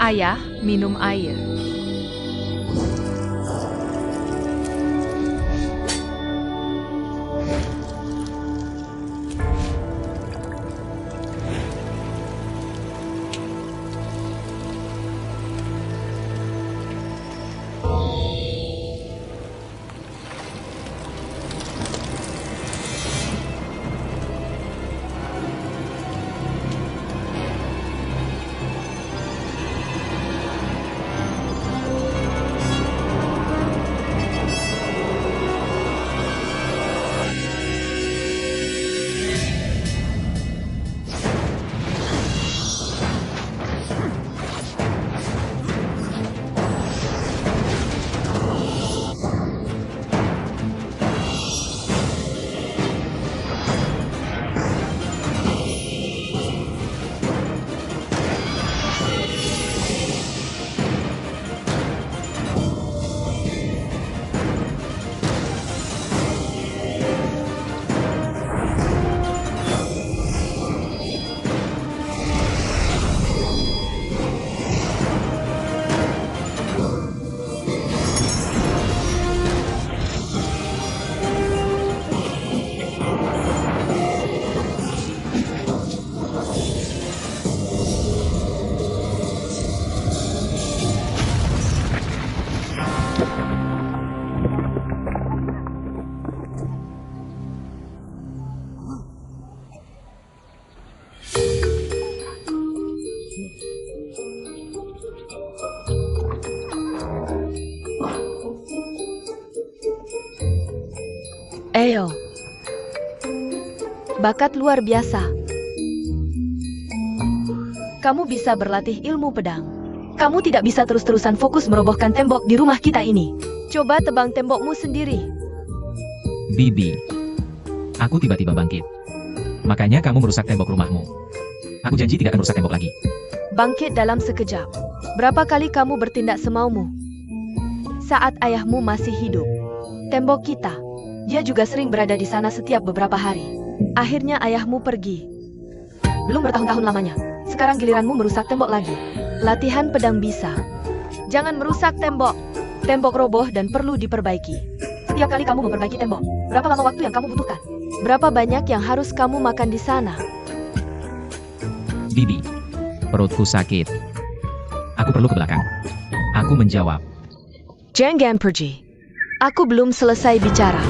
Ayah, minum air. Eyo, bakat luar biasa. Kamu bisa berlatih ilmu pedang. Kamu tidak bisa terus-terusan fokus merobohkan tembok di rumah kita ini. Coba tebang tembokmu sendiri. Bibi, aku tiba-tiba bangkit. Makanya kamu merusak tembok rumahmu. Aku janji tidak akan merusak tembok lagi. Bangkit dalam sekejap. Berapa kali kamu bertindak semaumu? Saat ayahmu masih hidup. Tembok kita. Dia juga sering berada di sana setiap beberapa hari. Akhirnya ayahmu pergi. Belum bertahun-tahun lamanya. Sekarang giliranmu merusak tembok lagi. Latihan pedang bisa. Jangan merusak tembok. Tembok roboh dan perlu diperbaiki. Setiap kali kamu memperbaiki tembok, berapa lama waktu yang kamu butuhkan? Berapa banyak yang harus kamu makan di sana? Bibi, perutku sakit. Aku perlu ke belakang. Aku menjawab. Jangan pergi. Aku belum selesai bicara.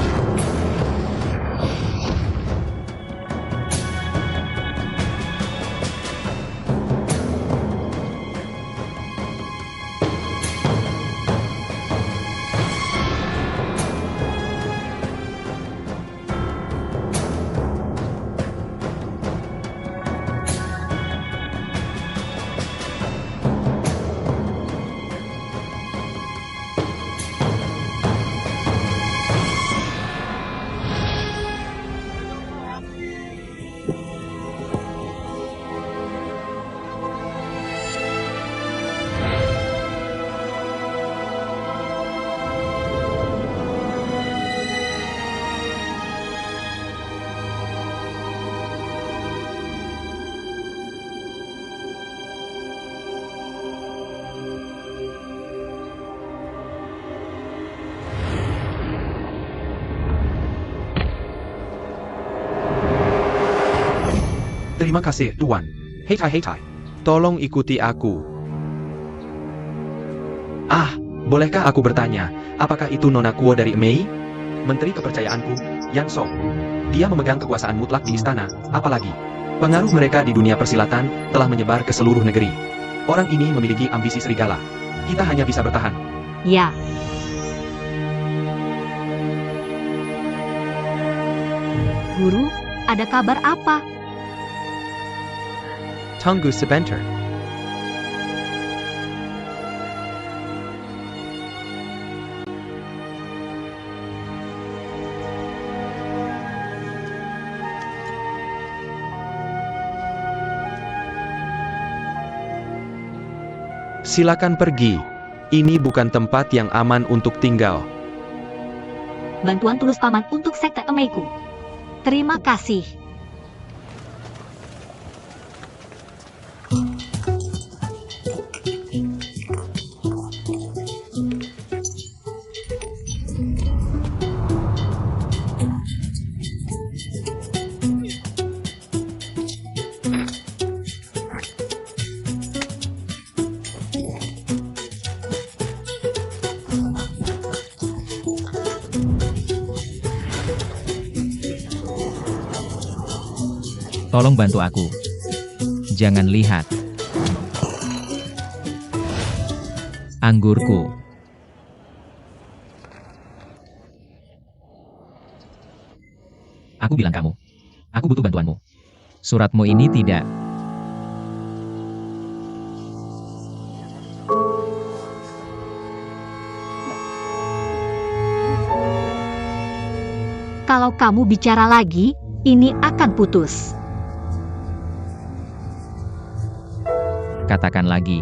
Terima kasih, Tuan. Hei. Tolong ikuti aku. Bolehkah aku bertanya, apakah itu Nona Kuo dari Mei? Menteri kepercayaanku, Yan Song. Dia memegang kekuasaan mutlak di istana, apalagi. Pengaruh mereka di dunia persilatan telah menyebar ke seluruh negeri. Orang ini memiliki ambisi serigala. Kita hanya bisa bertahan. Ya. Guru, ada kabar apa? Tunggu sebentar. Silakan pergi. Ini bukan tempat yang aman untuk tinggal. Bantuan tulus paman untuk sekte Emeiku. Terima kasih. Tolong bantu aku. Jangan lihat. Anggurku. Aku bilang kamu. Aku butuh bantuanmu. Suratmu ini tidak. Kalau kamu bicara lagi, ini akan putus. Katakan lagi.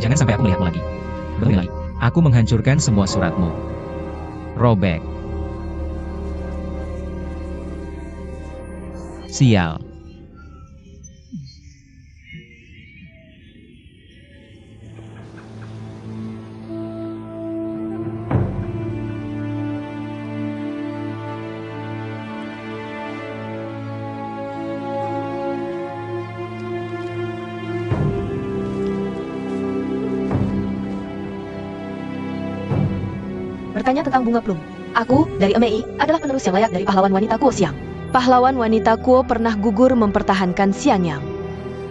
Jangan sampai aku melihatmu lagi. Berulang lagi. Aku menghancurkan semua suratmu. Robek. Sial. Bertanya tentang bunga plum. Aku, dari Mei, adalah penerus yang layak dari pahlawan wanita Kuo Siang. Pahlawan wanita Kuo pernah gugur mempertahankan Xiangyang.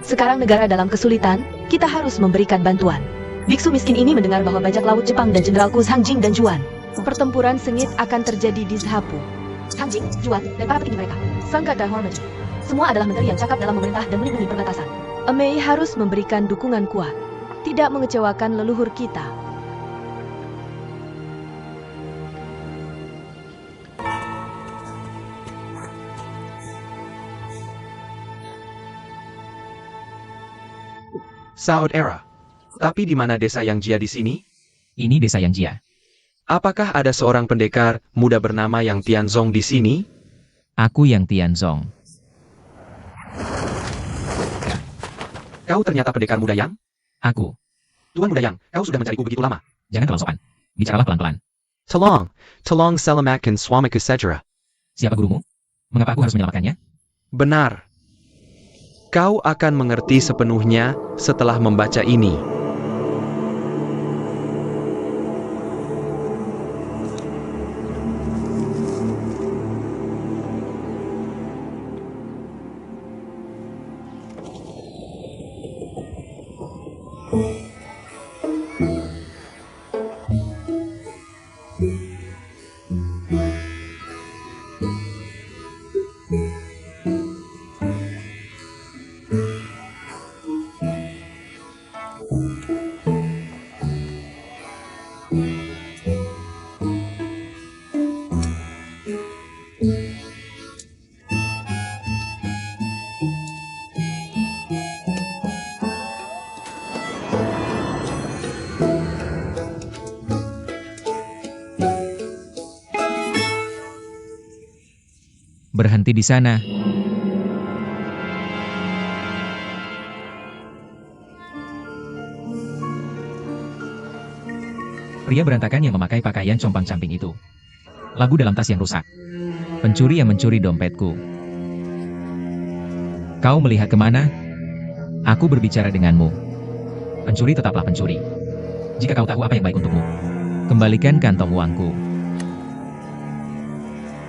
Sekarang negara dalam kesulitan, kita harus memberikan bantuan. Biksu miskin ini mendengar bahwa bajak laut Jepang dan Jenderal Ku Hangjing dan Juan. Pertempuran sengit akan terjadi di Zhapu. Hangjing, Juan, dan para petinggi mereka. Sangka dan Hormati. Semua adalah menteri yang cakap dalam memerintah dan melindungi perbatasan. Mei harus memberikan dukungan kuat. Tidak mengecewakan leluhur kita. Saudara. Tapi di mana desa yang Jia di sini? Ini desa yang Jia. Apakah ada seorang pendekar muda bernama Yang Tianzong di sini? Aku yang Tianzong. Kau ternyata pendekar muda Yang? Aku. Tuan muda Yang, kau sudah mencariku begitu lama. Jangan terlalu sopan. Bicaralah pelan-pelan. Tolong selamatkan suamiku segera. Siapa gurumu? Mengapa aku harus menyelamatkannya? Benar. Kau akan mengerti sepenuhnya setelah membaca ini. Berhenti di sana. Pria berantakan yang memakai pakaian compang-camping itu. Labu dalam tas yang rusak. Pencuri yang mencuri dompetku. Kau melihat kemana? Aku berbicara denganmu. Pencuri tetaplah pencuri. Jika kau tahu apa yang baik untukmu, kembalikan kantong uangku.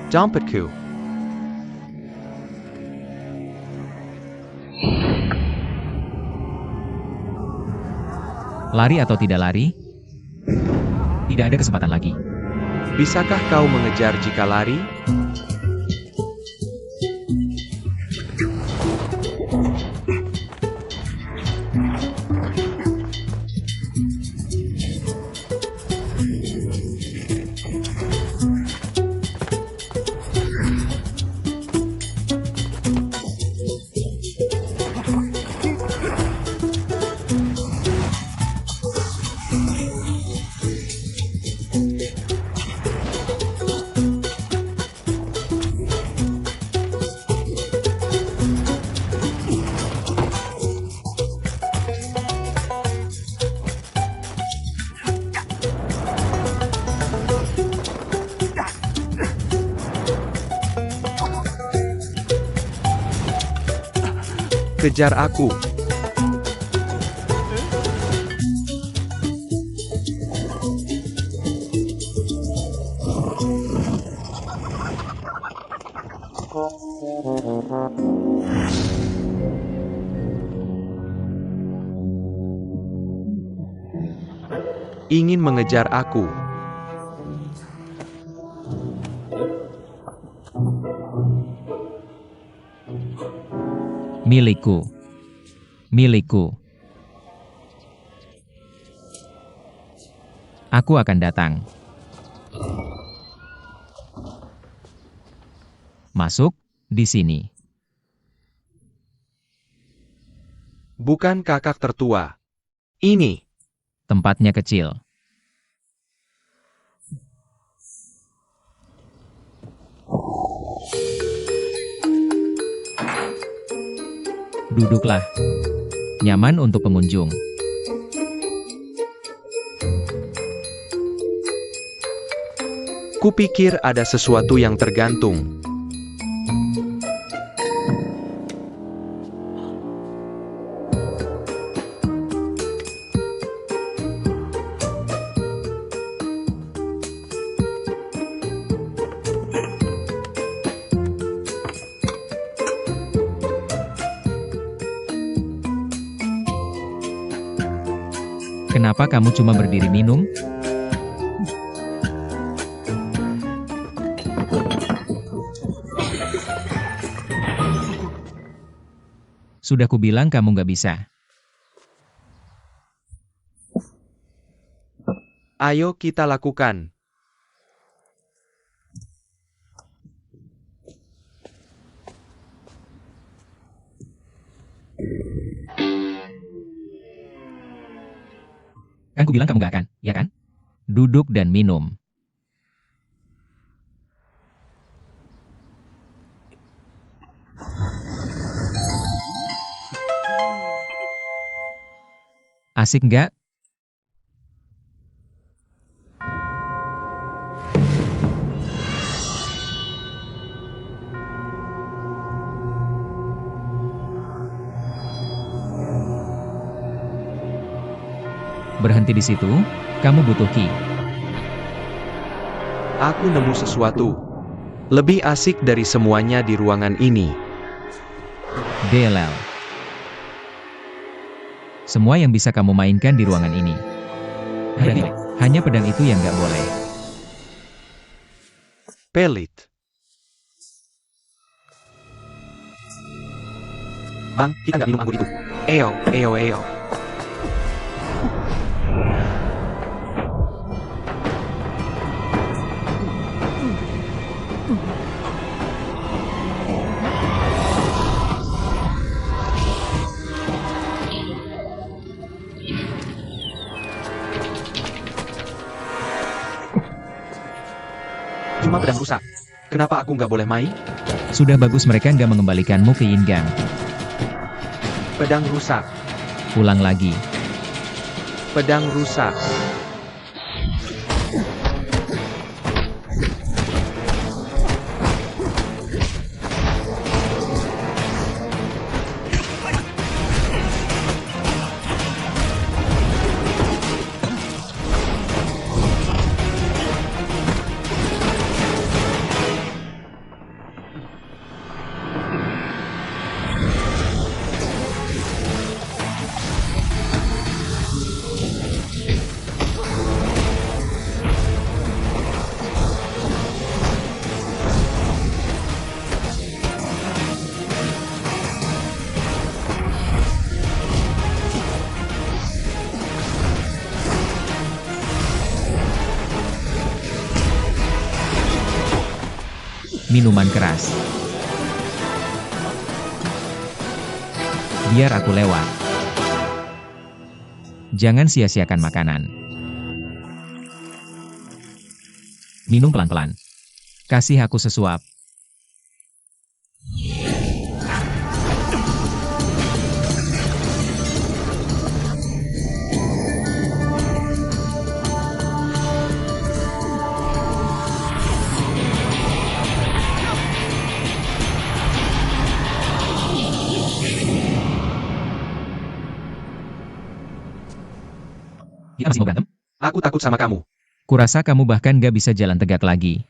Dompetku. Lari atau tidak lari? Tidak ada kesempatan lagi. Bisakah kau mengejar jika lari? Kejar aku. Ingin mengejar aku. Milikku. Milikku. Aku akan datang. Masuk di sini. Bukan kakak tertua. Ini. Tempatnya kecil. Duduklah. Nyaman untuk pengunjung. Kupikir ada sesuatu yang tergantung. Kenapa kamu cuma berdiri minum? Sudah kubilang kamu nggak bisa. Ayo kita lakukan. Kan kubilang kamu nggak akan, ya kan? Duduk dan minum. Asik nggak? Berhenti di situ, kamu butuh key. Aku nemu sesuatu. Lebih asik dari semuanya di ruangan ini. DLL. Semua yang bisa kamu mainkan di ruangan ini. Hanya pedang itu yang nggak boleh. Pelit. Bang, kita nggak minum anggur itu. Eo, eo, eo. Cuma pedang rusak. Kenapa aku nggak boleh main? Sudah bagus mereka nggak mengembalikanmu ke Yingang. Pedang rusak. Ulang lagi. Pedang rusak. Minuman keras. Biar aku lewat. Jangan sia-siakan makanan. Minum pelan-pelan. Kasih aku sesuap. Kita masih mau berantem? Aku takut sama kamu. Kurasa kamu bahkan gak bisa jalan tegak lagi.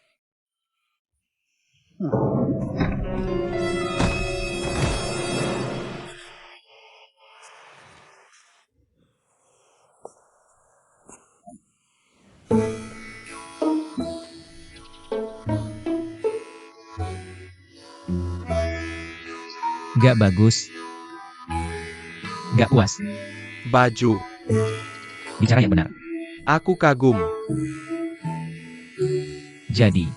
Gak bagus. Gak puas. Baju. Bicara yang benar. Aku kagum. Jadi,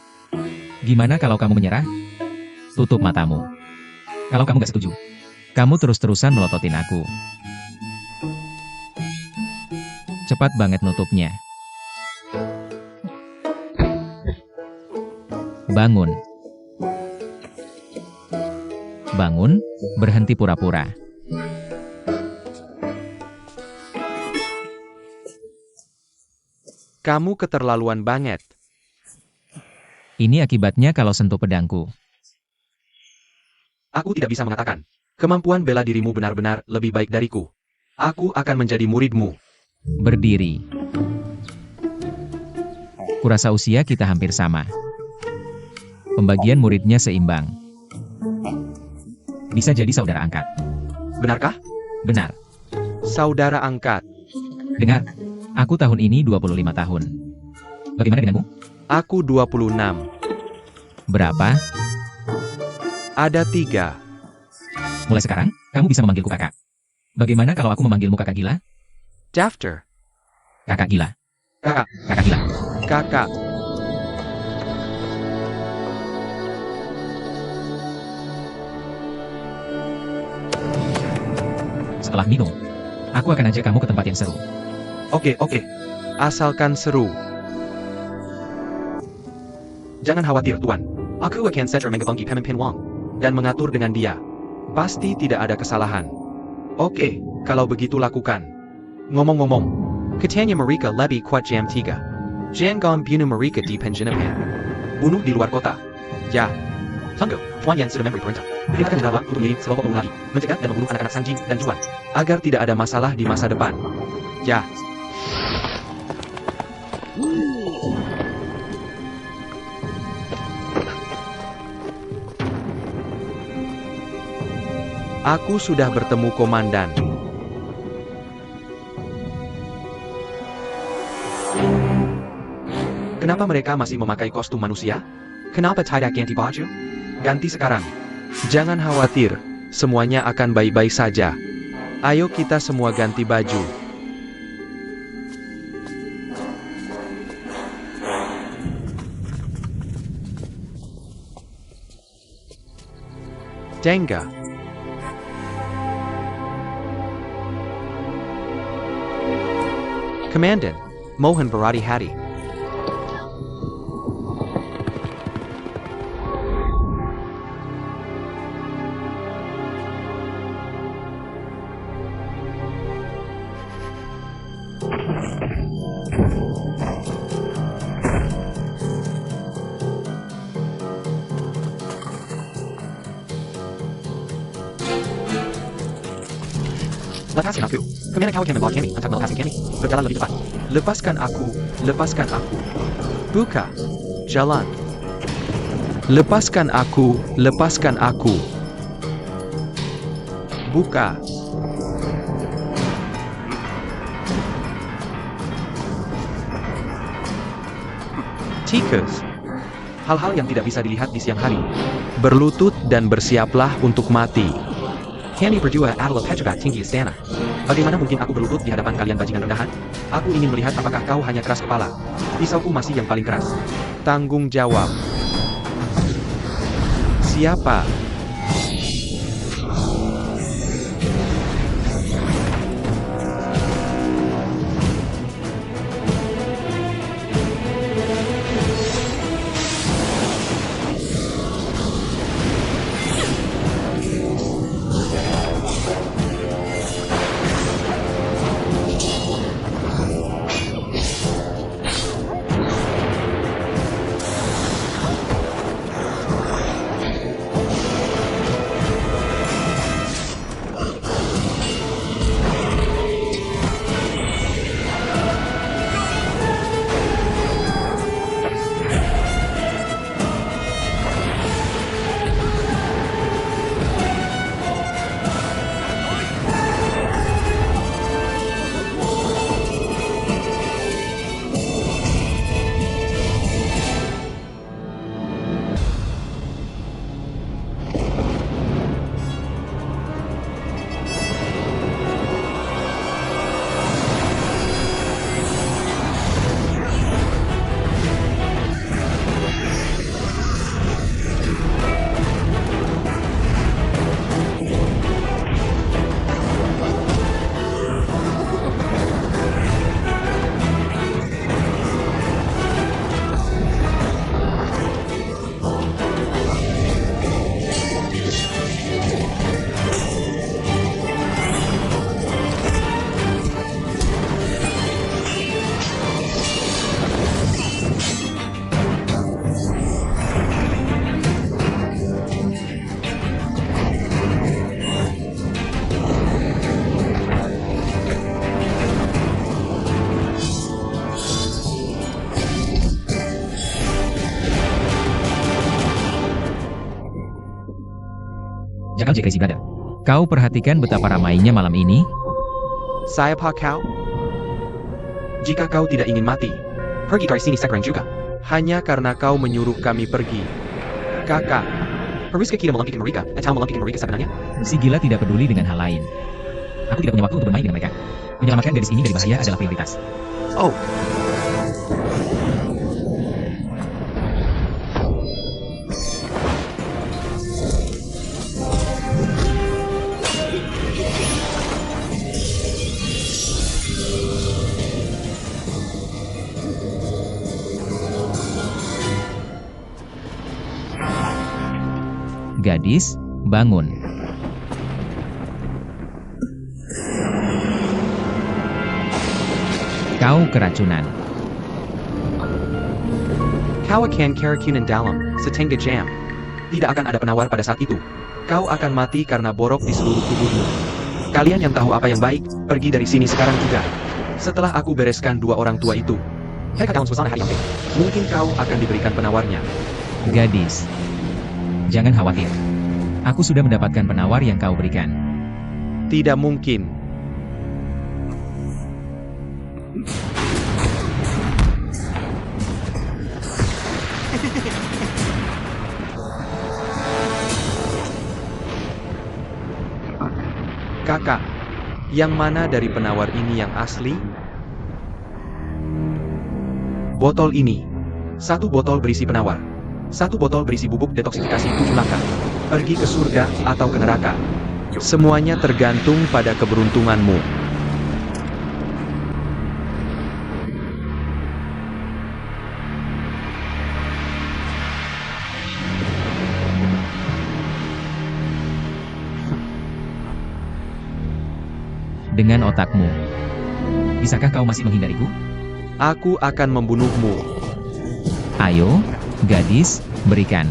gimana kalau kamu menyerah? Tutup matamu. Kalau kamu gak setuju, kamu terus-terusan melototin aku. Cepat banget nutupnya. Bangun. Bangun, berhenti pura-pura. Kamu keterlaluan banget. Ini akibatnya kalau sentuh pedangku. Aku tidak bisa mengatakan. Kemampuan bela dirimu benar-benar lebih baik dariku. Aku akan menjadi muridmu. Berdiri. Kurasa usia kita hampir sama. Pembagian muridnya seimbang. Bisa jadi saudara angkat. Benarkah? Benar. Saudara angkat. Dengar, aku tahun ini 25 tahun. Bagaimana denganmu? Aku 26. Berapa? Ada 3. Mulai sekarang, kamu bisa memanggilku kakak. Bagaimana kalau aku memanggilmu kakak gila? Dafter. Kakak gila. Kakak. Kakak gila. Kakak. Setelah minum, aku akan ajak kamu ke tempat yang seru. Oke. Asalkan seru. Jangan khawatir, Tuan. Aku akan saja menghubungi pemimpin Wang dan mengatur dengan dia. Pasti tidak ada kesalahan. Oke, kalau begitu lakukan. Ngomong-ngomong, katanya mereka lebih kuat jam 3. Jangan bunuh mereka di Penjinapan. Bunuh di luar kota. Ya. Tunggu, Tuan Yan sudah memberi perintah. Perintahkan jenderal Wang untuk mengirim sekelompok orang lagi, mencegat dan membunuh anak-anak Sanjing dan Juan, agar tidak ada masalah di masa depan. Ya. Aku sudah bertemu komandan. Kenapa mereka masih memakai kostum manusia? Kenapa tidak ganti baju? Ganti sekarang. Jangan khawatir, semuanya akan baik-baik saja. Ayo kita semua ganti baju. Dengga. Commandant, Mohan Bharati Hadi. Lepaskan aku. Kemana kau akan membawa kami untuk melepaskan kami? Berjalan lebih cepat. Lepaskan aku. Lepaskan aku. Buka. Jalan. Lepaskan aku. Lepaskan aku. Buka. Tikus. Hal-hal yang tidak bisa dilihat di siang hari. Berlutut dan bersiaplah untuk mati. Kami berdua adalah pejabat tinggi istana. Bagaimana mungkin aku berlutut di hadapan kalian bajingan rendahan? Aku ingin melihat apakah kau hanya keras kepala. Pisauku masih yang paling keras. Tanggung jawab. Siapa? Jakal J. Crazy Brother. Kau perhatikan betapa ramainya malam ini? Siapa kau? Jika kau tidak ingin mati, pergi dari sini sekarang juga. Hanya karena kau menyuruh kami pergi. Kakak, haruskah kita melampikan mereka atau melampikan mereka sebenarnya? Si gila tidak peduli dengan hal lain. Aku tidak punya waktu untuk bermain dengan mereka. Menyelamatkan gadis ini dari bahaya adalah prioritas. Oh, Gadis, bangun. Kau keracunan. Kau akan keracunan dalam setengah jam. Tidak akan ada penawar pada saat itu. Kau akan mati karena borok di seluruh tubuhmu. Kalian yang tahu apa yang baik, pergi dari sini sekarang juga. Setelah aku bereskan dua orang tua itu, mereka dalam suasana hari yang baik. Mungkin kau akan diberikan penawarnya. Gadis, jangan khawatir. Aku sudah mendapatkan penawar yang kau berikan. tidak mungkin. Kakak, yang mana dari penawar ini yang asli? Botol ini. Satu botol berisi penawar. Satu botol berisi bubuk detoksifikasi 7 langkah. Pergi ke surga atau ke neraka. Semuanya tergantung pada keberuntunganmu. Dengan otakmu. Bisakah kau masih menghindariku? Aku akan membunuhmu. Ayo, gadis, berikan.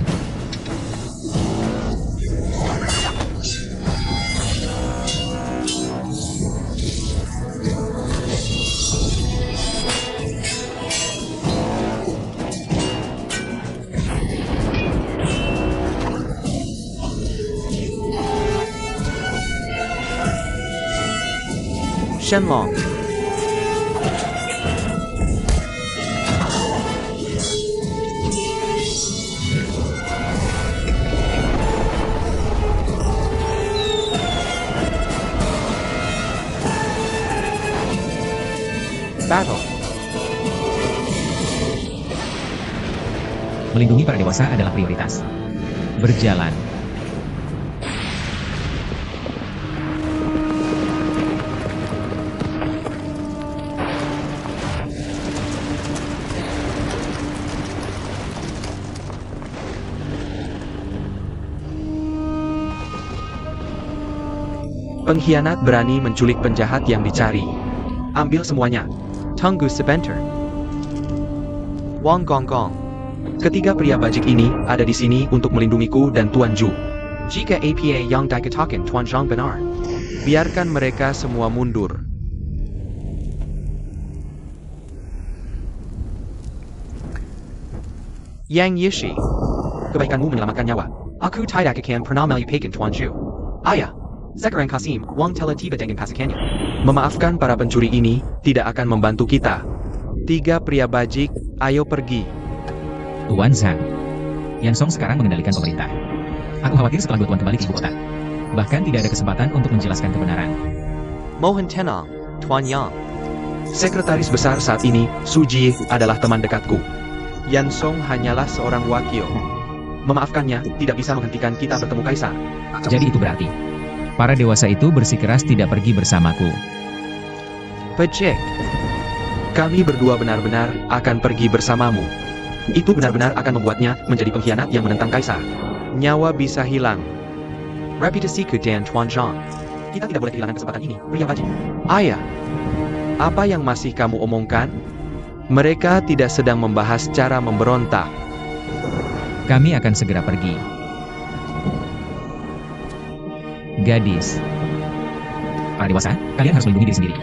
Shenlong. Battle. Melindungi para dewasa adalah prioritas. Berjalan. Pengkhianat berani menculik penjahat yang dicari. Ambil semuanya. Tunggu sebentar. Wang Gong Gong. Ketiga pria bajik ini ada di sini untuk melindungiku dan Tuan Ju. Jika APA yang dikatakan Tuan Zhang benar, Biarkan mereka semua mundur. Yang Yishi. kebaikanmu menyelamatkan nyawa. Aku tidak akan pernah melupakan Tuan Ju. Ayah, sekarang Kasim, Wang telah tiba dengan pasukannya. Memaafkan para pencuri ini tidak akan membantu kita. Tiga pria bajik, ayo pergi. Tuan Zhang. Yan Song sekarang mengendalikan pemerintah. Aku khawatir setelah dua tuan kembali ke ibu kota. Bahkan tidak ada kesempatan untuk menjelaskan kebenaran. Mohon tenang, Tuan Yang. Sekretaris besar saat ini, Su Ji, adalah teman dekatku. Yan Song hanyalah seorang wakil. Memaafkannya tidak bisa menghentikan kita bertemu Kaisar. Jadi itu berarti para dewasa itu bersikeras tidak pergi bersamaku. Pejik. Kami berdua benar-benar akan pergi bersamamu. Itu benar-benar akan membuatnya menjadi pengkhianat yang menentang Kaisar. Nyawa bisa hilang. Reputasiku dan Tuan Zhang. Kita tidak boleh kehilangan kesempatan ini, pria bajik. Ayah. Apa yang masih kamu omongkan? Mereka tidak sedang membahas cara memberontak. Kami akan segera pergi. Gadis. Para dewasa, kalian harus melindungi diri sendiri.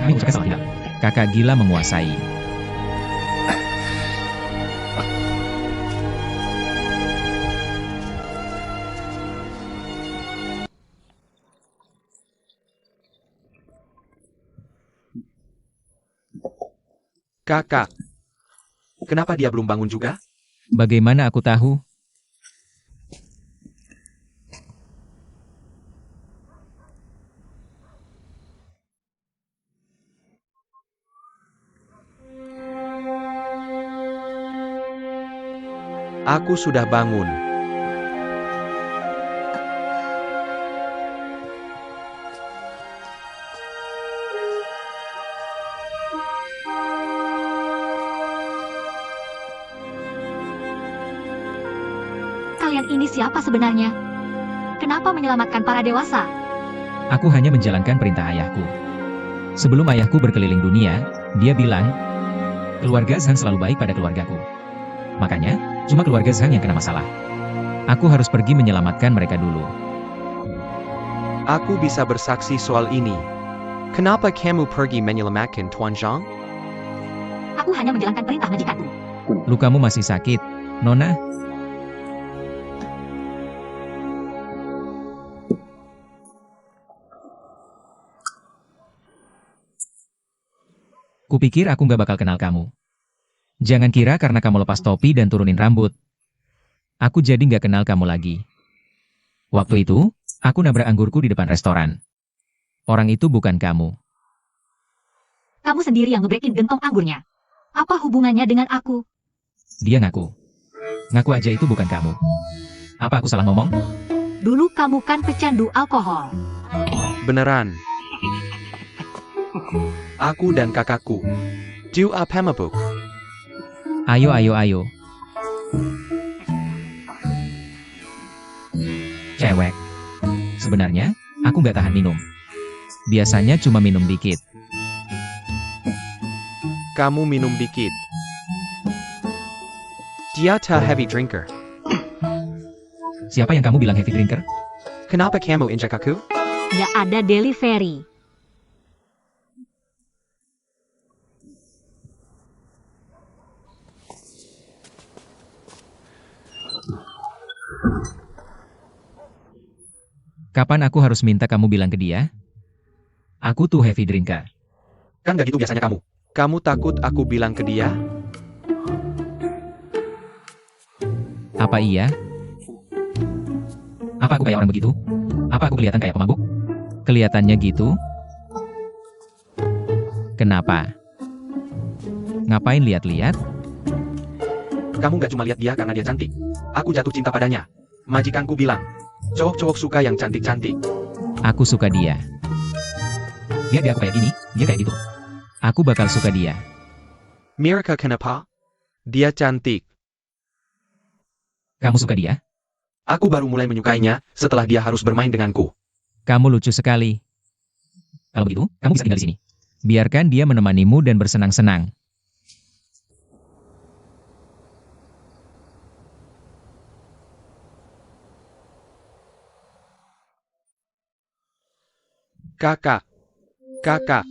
Kami mengucapkan salam tidak. Kakak gila menguasai. Kakak. Kenapa dia belum bangun juga? Bagaimana aku tahu? Aku sudah bangun. Kalian ini siapa sebenarnya? Kenapa menyelamatkan para dewasa? Aku hanya menjalankan perintah ayahku. Sebelum ayahku berkeliling dunia, dia bilang, keluarga Zhang selalu baik pada keluargaku. Makanya, cuma keluarga Zhang yang kena masalah. Aku harus pergi menyelamatkan mereka dulu. Aku bisa bersaksi soal ini. Kenapa kamu pergi menyelamatkan Tuan Zhang? Aku hanya menjalankan perintah majikanku. Lukamu masih sakit, Nona? Kupikir aku nggak bakal kenal kamu. Jangan kira karena kamu lepas topi dan turunin rambut. Aku jadi nggak kenal kamu lagi. Waktu itu, aku nabrak anggurku di depan restoran. Orang itu bukan kamu. Kamu sendiri yang ngebreakin gentong anggurnya. Apa hubungannya dengan aku? Dia ngaku. Ngaku aja itu bukan kamu. Apa aku salah ngomong? Dulu kamu kan pecandu alkohol. Beneran. Aku dan kakakku. Do apa mabuk? Ayo, ayo, ayo. Cewek. Sebenarnya, aku nggak tahan minum. Biasanya cuma minum dikit. Kamu minum dikit. Dia tak heavy drinker. Siapa yang kamu bilang heavy drinker? Kenapa kamu injak aku? Nggak ada delivery. Kapan aku harus minta kamu bilang ke dia? Aku tuh heavy drinker. Kan gak gitu biasanya kamu. Kamu takut aku bilang ke dia? Apa iya? Apa aku kayak orang begitu? Apa aku kelihatan kayak pemabuk? Kelihatannya gitu? Kenapa? Ngapain lihat-lihat? Kamu gak cuma lihat dia karena dia cantik. Aku jatuh cinta padanya. Majikanku bilang, cowok-cowok suka yang cantik-cantik. Aku suka dia. Lihat dia aku kayak gini, dia kayak gitu. Aku bakal suka dia. Mirka kenapa? Dia cantik. Kamu suka dia? Aku baru mulai menyukainya setelah dia harus bermain denganku. Kamu lucu sekali. Kalau begitu, kamu bisa tinggal di sini. Biarkan dia menemanimu dan bersenang-senang. Kakak. Kakak.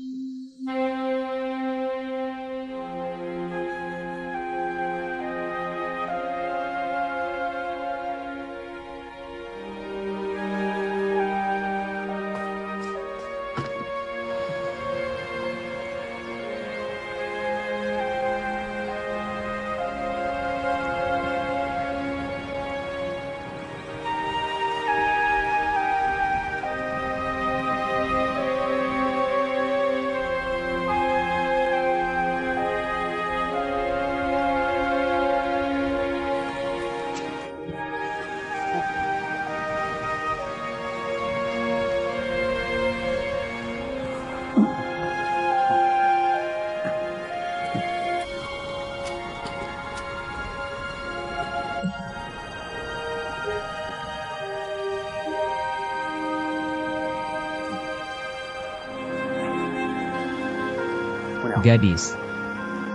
Gadis.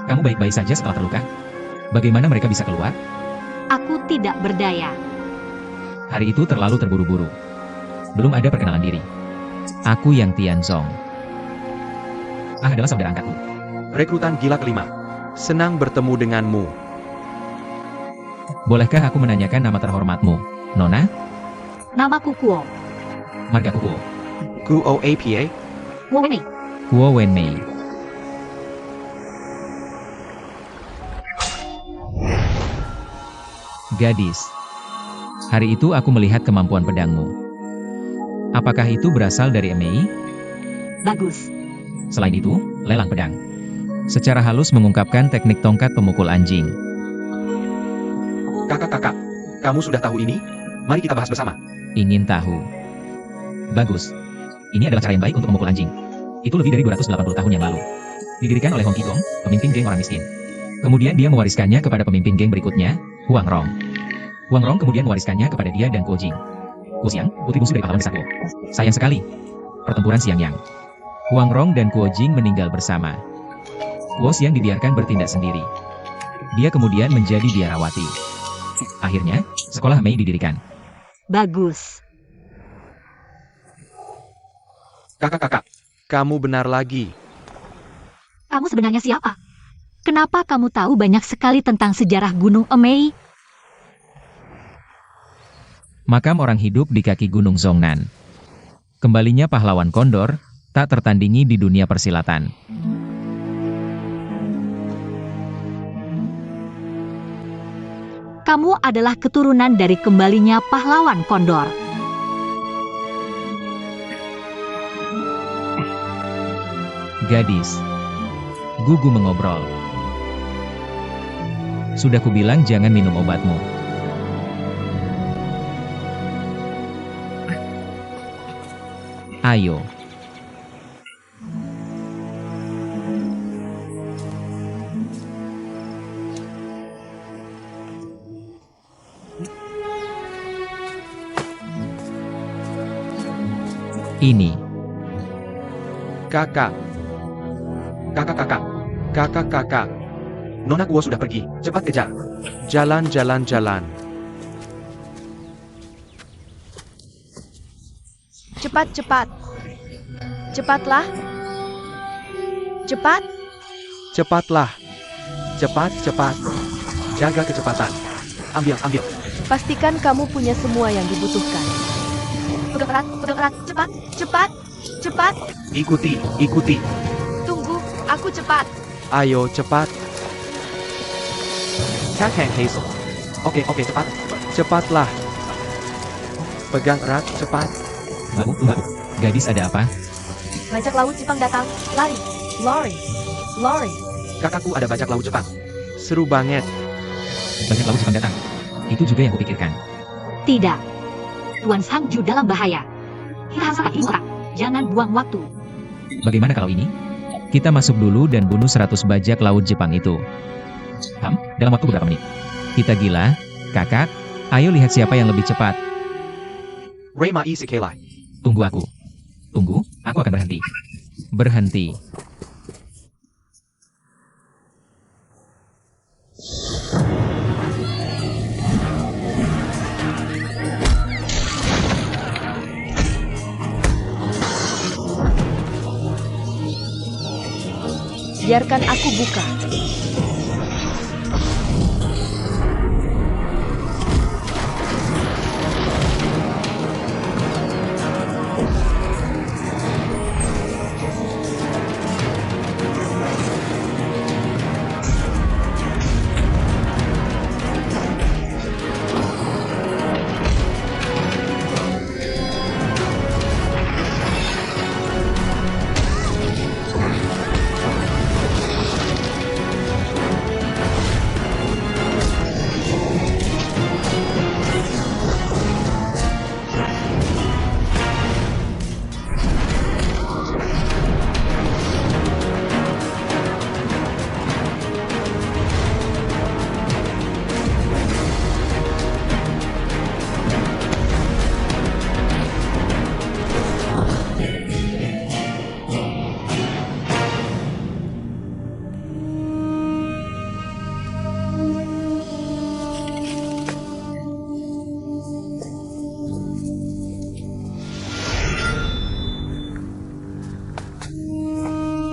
Kamu baik-baik saja setelah terluka? Bagaimana mereka bisa keluar? Aku tidak berdaya. Hari itu terlalu terburu-buru. Belum ada perkenalan diri. Aku yang Tianzong. Ah adalah saudara angkatku. Rekrutan gila kelima. Senang bertemu denganmu. Bolehkah aku menanyakan nama terhormatmu, Nona? Namaku Kuo. Margaku Kuo. Kuo APA? Kuo Wenmei. Kuo Wenmei. Gadis. Hari itu aku melihat kemampuan pedangmu. Apakah itu berasal dari Mei? Bagus. Selain itu, lelang pedang. Secara halus mengungkapkan teknik tongkat pemukul anjing. Kakak, kamu sudah tahu ini? Mari kita bahas bersama. Ingin tahu? Bagus. Ini adalah cara yang baik untuk memukul anjing. Itu lebih dari 280 tahun yang lalu. Didirikan oleh Hong Qigong, pemimpin geng orang miskin. Kemudian dia mewariskannya kepada pemimpin geng berikutnya, Huang Rong. Huang Rong kemudian mewariskannya kepada dia dan Kuo Jing. Kuo Xiang, putri bungsu dari pahlawan besar Kuo. Sayang sekali. Pertempuran Xiangyang. Huang Rong dan Kuo Jing meninggal bersama. Kuo Xiang dibiarkan bertindak sendiri. Dia kemudian menjadi biarawati. Akhirnya, sekolah Mei didirikan. Bagus. Kakak, kamu benar lagi. Kamu sebenarnya siapa? Kenapa kamu tahu banyak sekali tentang sejarah Gunung Emei? Makam orang hidup di kaki Gunung Zhongnan. Kembalinya pahlawan kondor, tak tertandingi di dunia persilatan. Kamu adalah keturunan dari kembalinya pahlawan kondor. Gadis. Gugu mengobrol. Sudah kubilang jangan minum obatmu. Ayo. Ini. Kakak. Nona Kuo sudah pergi, cepat kejar. Jalan. Cepat. Cepatlah. Cepat. Cepatlah. Cepat. Jaga kecepatan. Ambil. Pastikan kamu punya semua yang dibutuhkan. Pegang erat. Cepat. Ikuti. Tunggu, aku cepat. Ayo cepat. Kakek Hazel. Oke, cepat. Cepatlah. Pegang erat, cepat. Tunggu. Gadis ada apa? Bajak laut Jepang datang. Lari. Kakakku ada bajak laut Jepang. Seru banget. Bajak laut Jepang datang. Itu juga yang kupikirkan. Tidak. Tuan Sangju dalam bahaya. Kita harus pakai orang. Jangan buang waktu. Bagaimana kalau ini? Kita masuk dulu dan bunuh 100 bajak laut Jepang itu. Dalam waktu beberapa menit. Kita gila, kakak. Ayo lihat siapa yang lebih cepat. Reima Isekelai. Tunggu aku. Aku akan berhenti. Berhenti. Biarkan aku buka.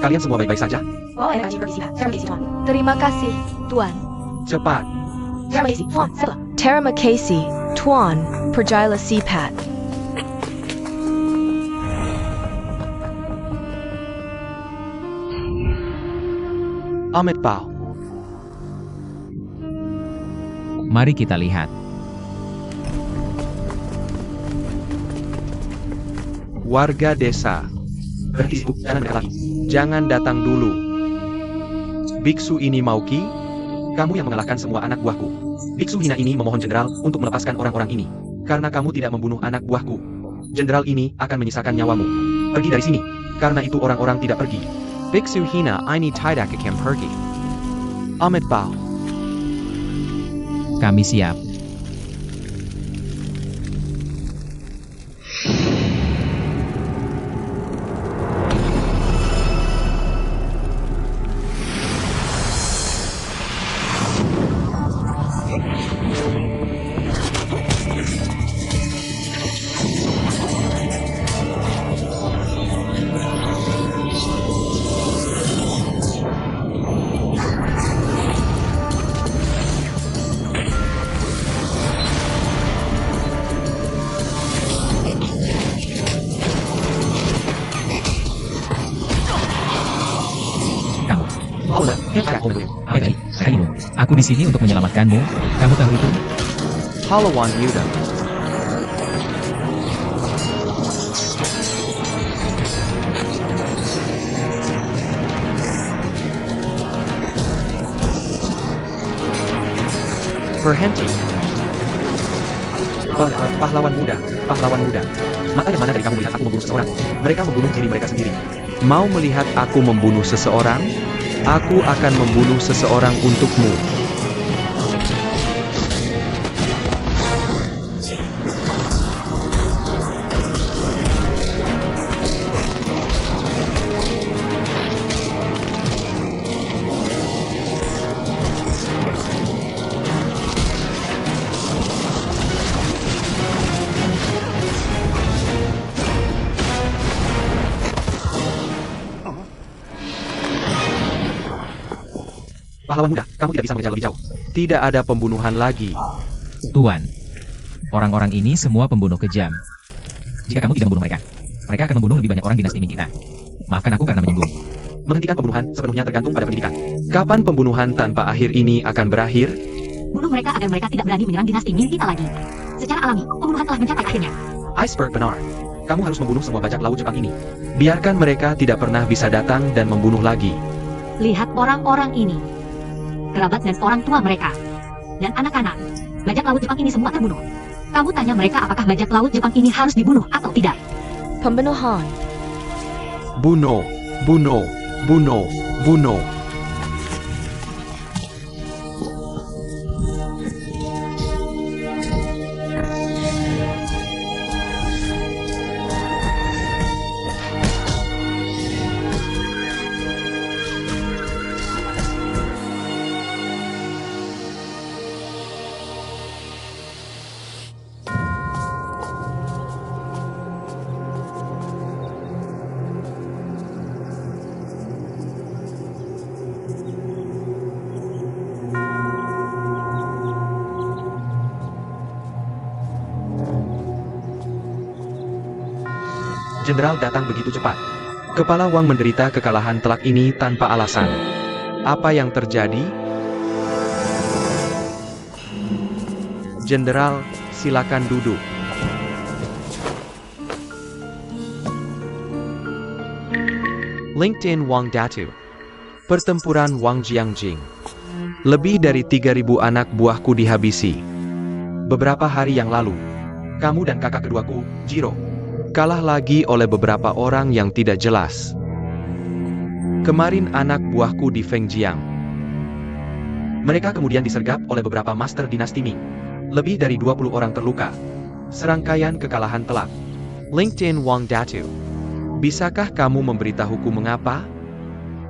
Kalian semua baik-baik saja? Terima kasih, Tuan. Cepat. Terima kasih, Tuan. Pergilah Sipat. Amit Pao. Mari kita lihat. Warga desa, Berhenti sibuk, jangan mendekat lagi. jangan datang dulu. Biksu ini mau ki? Kamu yang mengalahkan semua anak buahku. Biksu hina ini memohon jenderal untuk melepaskan orang-orang ini. Karena kamu tidak membunuh anak buahku. Jenderal ini akan menyisakan nyawamu. Pergi dari sini. Karena itu orang-orang tidak pergi. Biksu hina ini tidak akan pergi. Amit Bao. Kami siap. Kamu, Oh, udah. apa tadi? Kaimu, aku di sini untuk menyelamatkanmu. Kamu tahu itu? Palawan Yuda. Berhenti. Pahlawan muda. Pahlawan muda. Maka yang mana dari kamu melihat aku membunuh seseorang? Mereka membunuh diri mereka sendiri. Mau melihat aku membunuh seseorang? Aku akan membunuh seseorang untukmu. Pahlawan muda, kamu tidak bisa mengejar lebih jauh. Tidak ada pembunuhan lagi. Tuan. Orang-orang ini semua pembunuh kejam. Jika kamu tidak membunuh mereka, mereka akan membunuh lebih banyak orang dinasti Ming kita. Maafkan aku karena menyinggung. Menghentikan pembunuhan sepenuhnya tergantung pada pendidikan. Kapan pembunuhan tanpa akhir ini akan berakhir? Bunuh mereka agar mereka tidak berani menyerang dinasti Ming kita lagi. Secara alami, pembunuhan telah mencapai akhirnya. Iceberg benar. Kamu harus membunuh semua bajak laut Jepang ini. Biarkan mereka tidak pernah bisa datang dan membunuh lagi. Lihat orang-orang ini. Kerabat dan orang tua mereka. Dan anak-anak. Bajak laut Jepang ini semua terbunuh. Kamu tanya mereka apakah bajak laut Jepang ini harus dibunuh atau tidak. Pembunuhan. Bunuh, bunuh, bunuh, bunuh. Jenderal datang begitu cepat. Kepala Wang menderita kekalahan telak ini tanpa alasan. Apa yang terjadi? Jenderal, silakan duduk. LinkedIn Wang Datu. Pertempuran Wang Jiangjing. Lebih dari 3.000 anak buahku dihabisi. Beberapa hari yang lalu, kamu dan kakak keduaku, Jiro, Kalah lagi oleh beberapa orang yang tidak jelas. Kemarin anak buahku di Fengjiang. mereka kemudian disergap oleh beberapa master dinasti Ming. Lebih dari 20 orang terluka. Serangkaian kekalahan telak. LinkedIn Wang Datu. Bisakah kamu memberitahuku mengapa?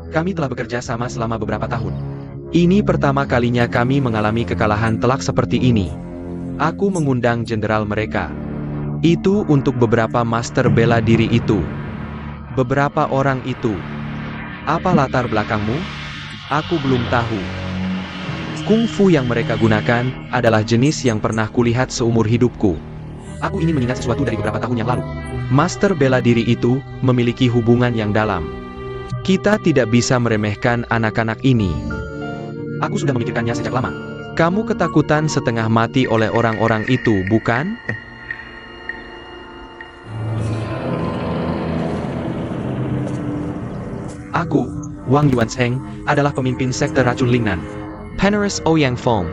Kami telah bekerja sama selama beberapa tahun. Ini pertama kalinya kami mengalami kekalahan telak seperti ini. Aku mengundang jenderal mereka. Itu untuk beberapa master bela diri itu. Beberapa orang itu. Apa latar belakangmu? Aku belum tahu. Kungfu yang mereka gunakan adalah jenis yang pernah kulihat seumur hidupku. Aku ingin mengingat sesuatu dari beberapa tahun yang lalu. Master bela diri itu memiliki hubungan yang dalam. Kita tidak bisa meremehkan anak-anak ini. Aku sudah memikirkannya sejak lama. Kamu ketakutan setengah mati oleh orang-orang itu, bukan? Aku, Wang Yuansheng, adalah pemimpin sekte racun Lingnan. Penerus Ouyang Feng,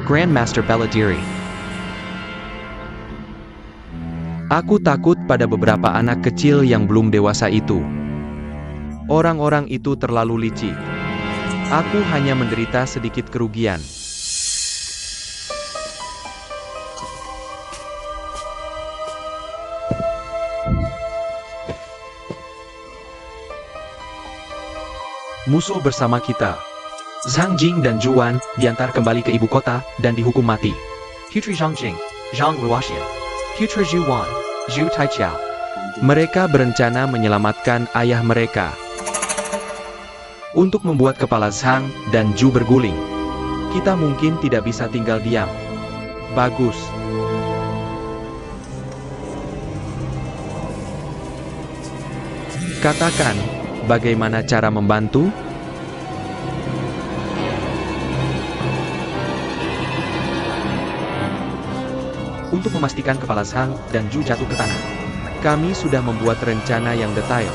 Grandmaster Bela Diri. Aku takut pada beberapa anak kecil yang belum dewasa itu. Orang-orang itu terlalu licik. Aku hanya menderita sedikit kerugian. Musuh bersama kita. Zhang Jing dan Zhuan diantar kembali ke ibu kota dan dihukum mati. Putri Zhang Jing, Zhang Ruoxian, Putra Zhu Wan, Zhu Taiqiao. Mereka berencana menyelamatkan ayah mereka. Untuk membuat kepala Zhang dan Zhu berguling. Kita mungkin tidak bisa tinggal diam. Bagus. Katakan, bagaimana cara membantu? Untuk memastikan kepala Zhang dan Zhu jatuh ke tanah, kami sudah membuat rencana yang detail.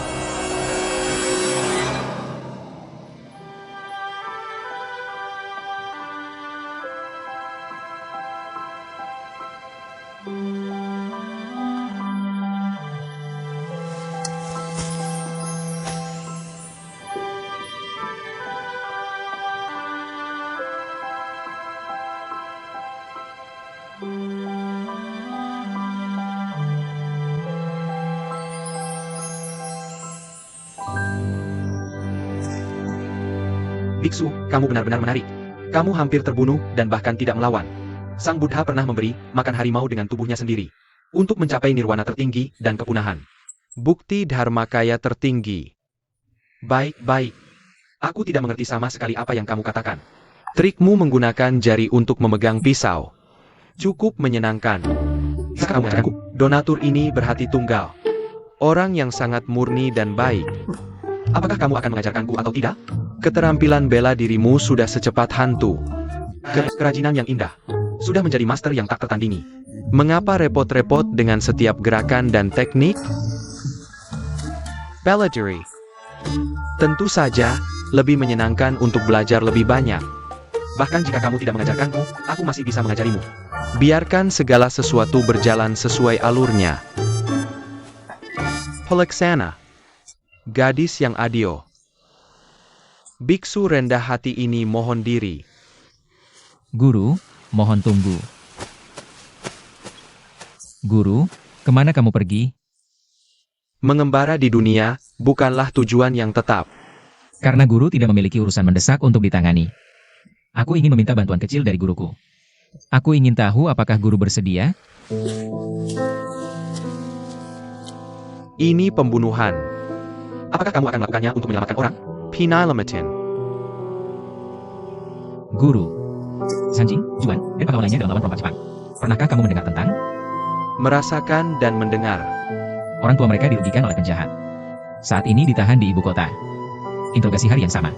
Biksu, kamu benar-benar menarik. Kamu hampir terbunuh dan bahkan tidak melawan. Sang Buddha pernah memberi makan harimau dengan tubuhnya sendiri. Untuk mencapai nirwana tertinggi dan kepunahan. Bukti dharmakaya tertinggi. Baik. Aku tidak mengerti sama sekali apa yang kamu katakan. Trikmu menggunakan jari untuk memegang pisau. Cukup menyenangkan. Sekarang mengajarkanku. Donatur ini berhati tunggal. Orang yang sangat murni dan baik. Apakah kamu akan mengajarkanku atau tidak? Keterampilan bela dirimu sudah secepat hantu. Kerajinan yang indah. Sudah menjadi master yang tak tertandingi. Mengapa repot-repot dengan setiap gerakan dan teknik? Bela diri. Tentu saja, lebih menyenangkan untuk belajar lebih banyak. Bahkan jika kamu tidak mengajarkanku, aku masih bisa mengajarimu. Biarkan segala sesuatu berjalan sesuai alurnya. Pelaksana. Gadis yang adil. Biksu rendah hati ini mohon diri. Guru, mohon tunggu. Guru, kemana kamu pergi? Mengembara di dunia, bukanlah tujuan yang tetap. Karena guru tidak memiliki urusan mendesak untuk ditangani. Aku ingin meminta bantuan kecil dari guruku. Aku ingin tahu apakah guru bersedia? Ini pembunuhan. Apakah kamu akan melakukannya untuk menyelamatkan orang? Pinalamatin. Guru, Sanjing, Juan, dan pahlawan lainnya dalam lawan perompak Jepang. Pernahkah kamu mendengar tentang? Merasakan dan mendengar. Orang tua mereka dirugikan oleh penjahat. Saat ini ditahan di ibu kota. Interogasi hari yang sama.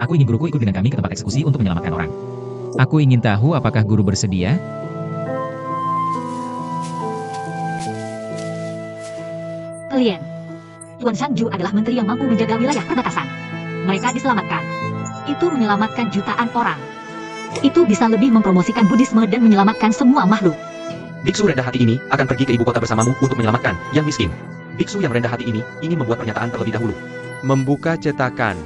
Aku ingin guruku ikut dengan kami ke tempat eksekusi untuk menyelamatkan orang. Aku ingin tahu apakah guru bersedia? Kalian. Tuan Shangju adalah menteri yang mampu menjaga wilayah perbatasan. Mereka diselamatkan. Itu menyelamatkan jutaan orang. Itu bisa lebih mempromosikan Buddhisme dan menyelamatkan semua makhluk. Biksu rendah hati ini akan pergi ke ibu kota bersamamu untuk menyelamatkan yang miskin. Biksu yang rendah hati ini ingin membuat pernyataan terlebih dahulu. Membuka cetakan.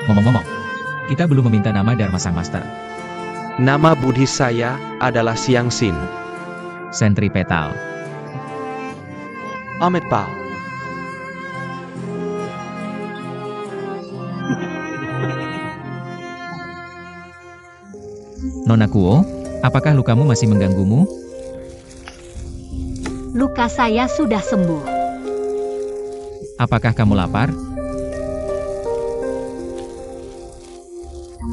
Ngomong-ngomong, kita belum meminta nama Dharma Sang Master. Nama Buddhis saya adalah Siang Sin. Sentripetal. Amitabha. Nona Kuo, apakah lukamu masih mengganggumu? Luka saya sudah sembuh. Apakah kamu lapar?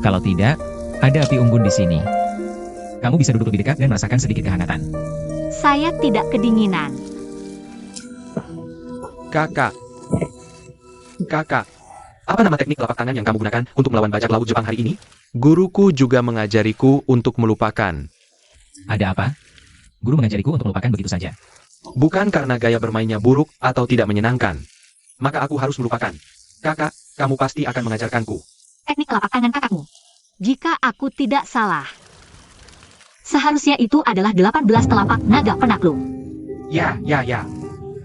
Kalau tidak, ada api unggun di sini. Kamu bisa duduk lebih dekat dan merasakan sedikit kehangatan. Saya tidak kedinginan. Kakak. Apa nama teknik telapak tangan yang kamu gunakan untuk melawan bajak laut Jepang hari ini? Guruku juga mengajariku untuk melupakan. Ada apa? Guru mengajariku untuk melupakan begitu saja. Bukan karena gaya bermainnya buruk atau tidak menyenangkan. Maka aku harus melupakan. Kakak, kamu pasti akan mengajarkanku. Teknik telapak tangan kakakmu. Jika aku tidak salah, seharusnya itu adalah 18 telapak naga penakluk. Ya.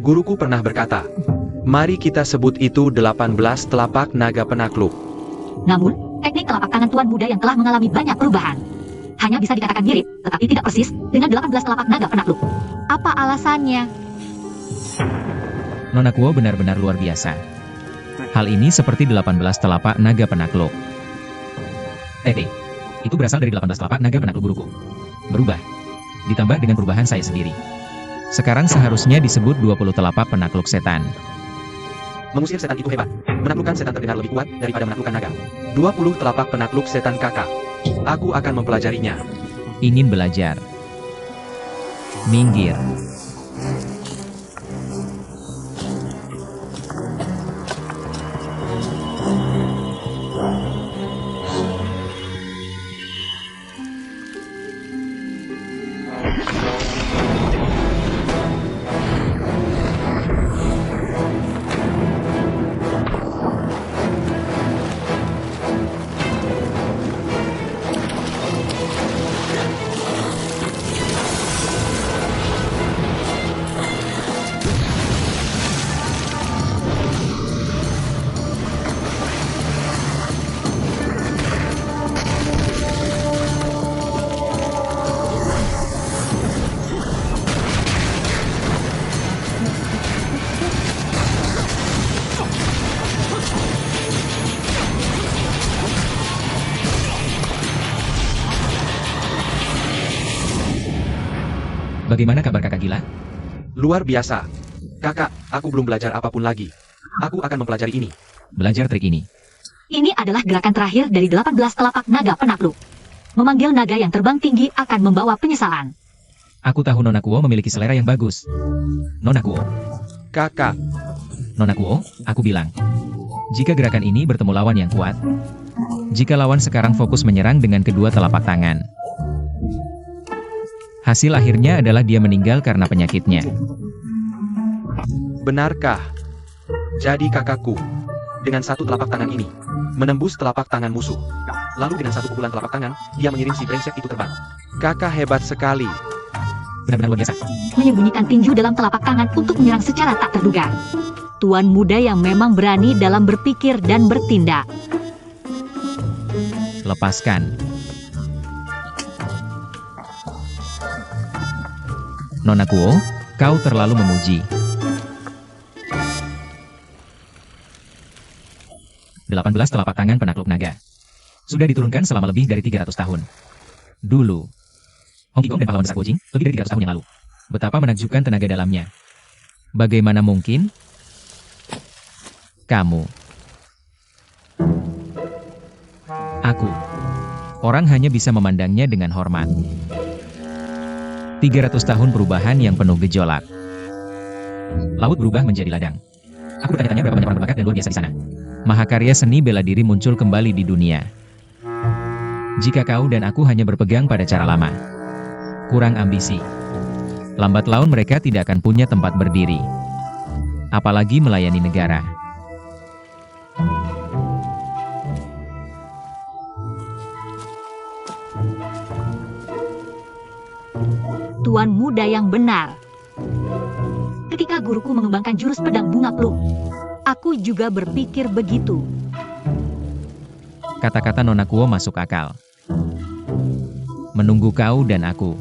Guruku pernah berkata, mari kita sebut itu 18 telapak naga penakluk. Namun, teknik telapak tangan tuan muda yang telah mengalami banyak perubahan hanya bisa dikatakan mirip, tetapi tidak persis, dengan 18 telapak naga penakluk. Apa alasannya? Nona Kuo benar-benar luar biasa. Hal ini seperti 18 telapak naga penakluk. Itu berasal dari 18 telapak naga penakluk guruku. Berubah. Ditambah dengan perubahan saya sendiri. Sekarang seharusnya disebut 20 telapak penakluk setan. Mengusir setan itu hebat. Menaklukkan setan terdengar lebih kuat daripada menaklukkan naga. 20 telapak penakluk setan kakak. Aku akan mempelajarinya. Ingin belajar. Minggir. Bagaimana kabar kakak gila? Luar biasa. Kakak, aku belum belajar apapun lagi. Aku akan mempelajari ini. Belajar trik ini. Ini adalah gerakan terakhir dari 18 telapak naga penakluk. Memanggil naga yang terbang tinggi akan membawa penyesalan. Aku tahu Nona Kuo memiliki selera yang bagus. Nona Kuo. Kakak, Nona Kuo, aku bilang. Jika gerakan ini bertemu lawan yang kuat, jika lawan sekarang fokus menyerang dengan kedua telapak tangan, hasil akhirnya adalah dia meninggal karena penyakitnya. benarkah? Jadi kakakku, dengan satu telapak tangan ini, menembus telapak tangan musuh. Lalu dengan satu pukulan telapak tangan, dia mengirim si brengsek itu terbang. Kakak hebat sekali. Benar-benar luar biasa. Menyembunyikan tinju dalam telapak tangan untuk menyerang secara tak terduga. Tuan muda yang memang berani dalam berpikir dan bertindak. Lepaskan. Nona Kuo, kau terlalu memuji. 18 telapak tangan penakluk naga. Sudah diturunkan selama lebih dari 300 tahun. Dulu, Hong Kong dan pahlawan besar Kuo-Jing, lebih dari 300 tahun yang lalu. Betapa menakjubkan tenaga dalamnya. Bagaimana mungkin? Kamu. Aku. Orang hanya bisa memandangnya dengan hormat. 300 tahun perubahan yang penuh gejolak. Laut berubah menjadi ladang. Aku bertanya-tanya berapa banyak orang berbakat dan luar biasa di sana. Mahakarya seni bela diri muncul kembali di dunia. Jika kau dan aku hanya berpegang pada cara lama, kurang ambisi, lambat laun mereka tidak akan punya tempat berdiri. Apalagi melayani negara. Tuan muda yang benar. Ketika guruku mengembangkan jurus pedang bunga peluk, aku juga berpikir begitu. Kata-kata Nona Kuo masuk akal. Menunggu kau dan aku.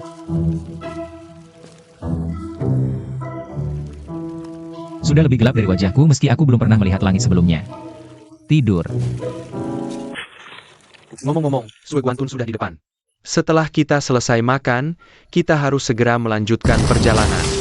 Sudah lebih gelap dari wajahku meski aku belum pernah melihat langit sebelumnya. Tidur. Ngomong-ngomong, Sue Guantun sudah di depan. Setelah kita selesai makan, kita harus segera melanjutkan perjalanan.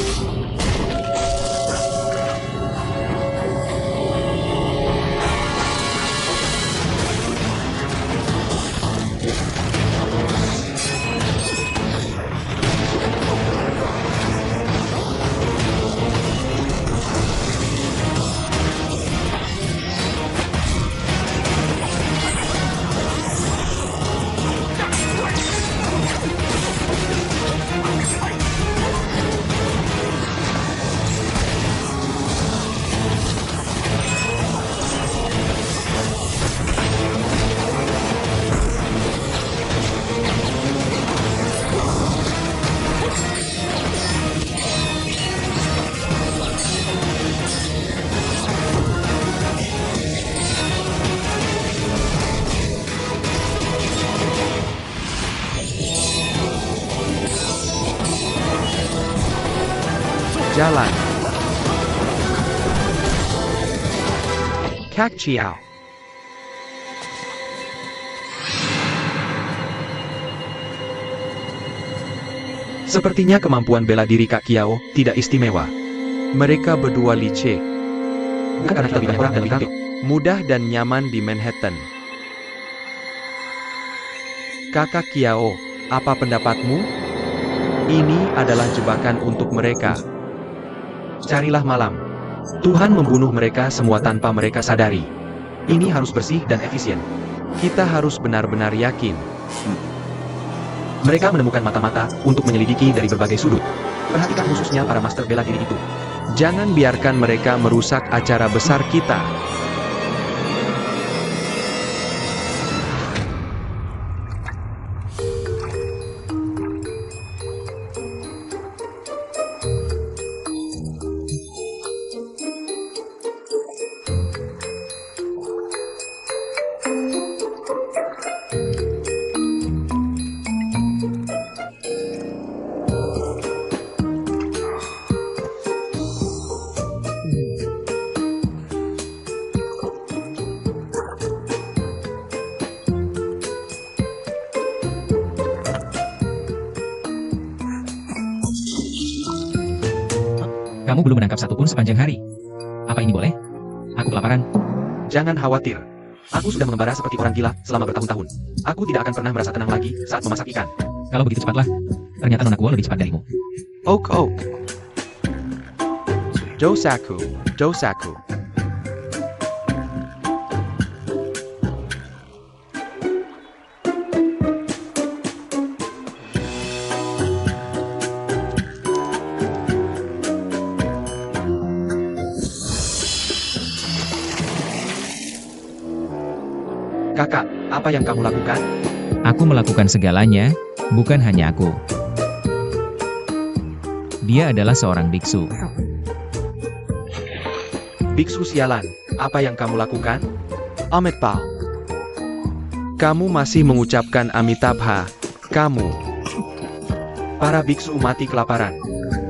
Jalan. Kak Chiao. Sepertinya kemampuan bela diri Kak Kiao tidak istimewa. Mereka berdua licik. Bukan karena kita lebih banyak orang dan lebih terampil. Mudah dan nyaman di Manhattan. Kakak Kiao, apa pendapatmu? Ini adalah jebakan untuk mereka. Carilah malam. Tuhan membunuh mereka semua tanpa mereka sadari. Ini harus bersih dan efisien. Kita harus benar-benar yakin. Mereka menemukan mata-mata untuk menyelidiki dari berbagai sudut. Perhatikan khususnya para master bela diri itu. Jangan biarkan mereka merusak acara besar kita. Kamu belum menangkap satupun sepanjang hari. Apa ini boleh? Aku kelaparan. Jangan khawatir. Aku sudah mengembara seperti orang gila selama bertahun-tahun. Aku tidak akan pernah merasa tenang lagi saat memasak ikan. Kalau begitu cepatlah. Ternyata Nona Kuo lebih cepat darimu. Ok. Dosaku. Kakak, apa yang kamu lakukan? Aku melakukan segalanya, bukan hanya aku. Dia adalah seorang biksu. Biksu sialan, apa yang kamu lakukan? Amitabha. Kamu masih mengucapkan Amitabha. Kamu. Para biksu mati kelaparan.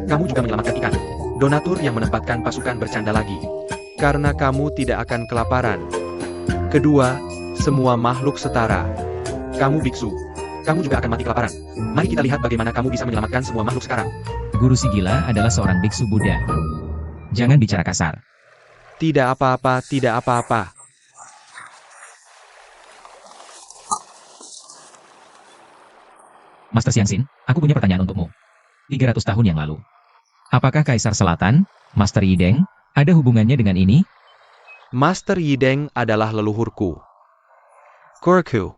Kamu juga menyelamatkan ikan. Donatur yang menempatkan pasukan bercanda lagi. Karena kamu tidak akan kelaparan. Kedua, semua makhluk setara. Kamu biksu. Kamu juga akan mati kelaparan. Mari kita lihat bagaimana kamu bisa menyelamatkan semua makhluk sekarang. Guru si gila adalah seorang biksu Buddha. Jangan bicara kasar. Tidak apa-apa, tidak apa-apa. Master Xiangxin, aku punya pertanyaan untukmu. 300 tahun yang lalu. Apakah Kaisar Selatan, Master Yideng, ada hubungannya dengan ini? Master Yideng adalah leluhurku. Kurku.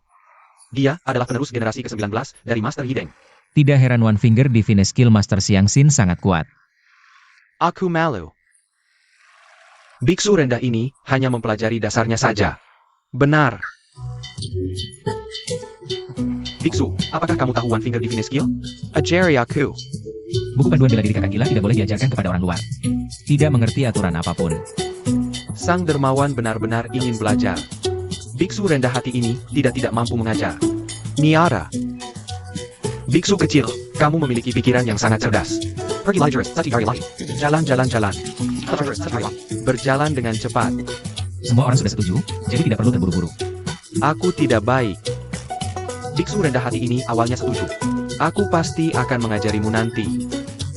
Dia adalah penerus generasi ke-19 dari Master Yideng. Tidak heran One Finger Divine Skill Master Xiangxin sangat kuat. Aku malu. Biksu rendah ini hanya mempelajari dasarnya saja. Benar. Biksu, apakah kamu tahu One Finger Divine Skill? Ajari aku. Buku panduan bela diri kakak gila tidak boleh diajarkan kepada orang luar. Tidak mengerti aturan apapun. Sang dermawan benar-benar ingin belajar. Biksu rendah hati ini tidak mampu mengajar. Niara. Biksu kecil, kamu memiliki pikiran yang sangat cerdas. Pergi Ligerus, Satigari Lahi. Jalan. Berjalan dengan cepat. Semua orang sudah setuju, jadi tidak perlu terburu-buru. Aku tidak baik. Biksu rendah hati ini awalnya setuju. Aku pasti akan mengajarimu nanti.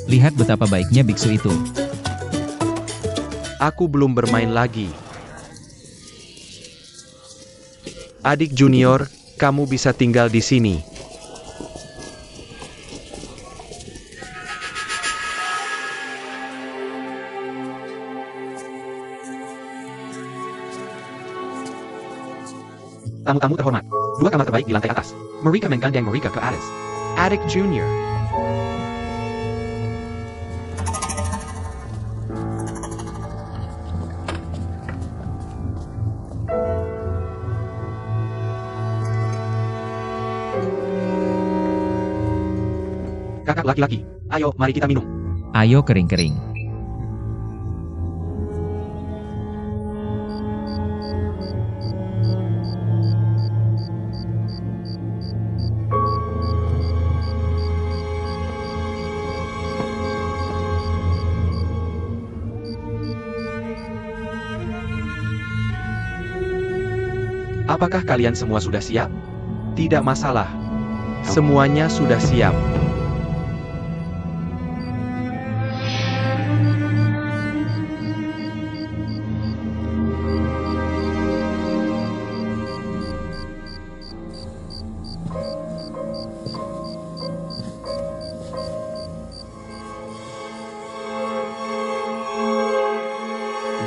Lihat betapa baiknya biksu itu. Aku belum bermain lagi. Adik junior, kamu bisa tinggal di sini. Tamu-tamu terhormat. 2 kamar terbaik di lantai atas. Mereka menggandeng mereka ke atas. Adik junior. Kakak laki-laki, ayo mari kita minum. Ayo kering-kering. Apakah kalian semua sudah siap? Tidak masalah. Semuanya sudah siap.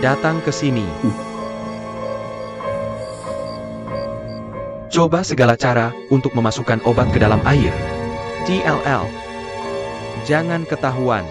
Datang ke sini. Coba segala cara untuk memasukkan obat ke dalam air. TLL. Jangan ketahuan.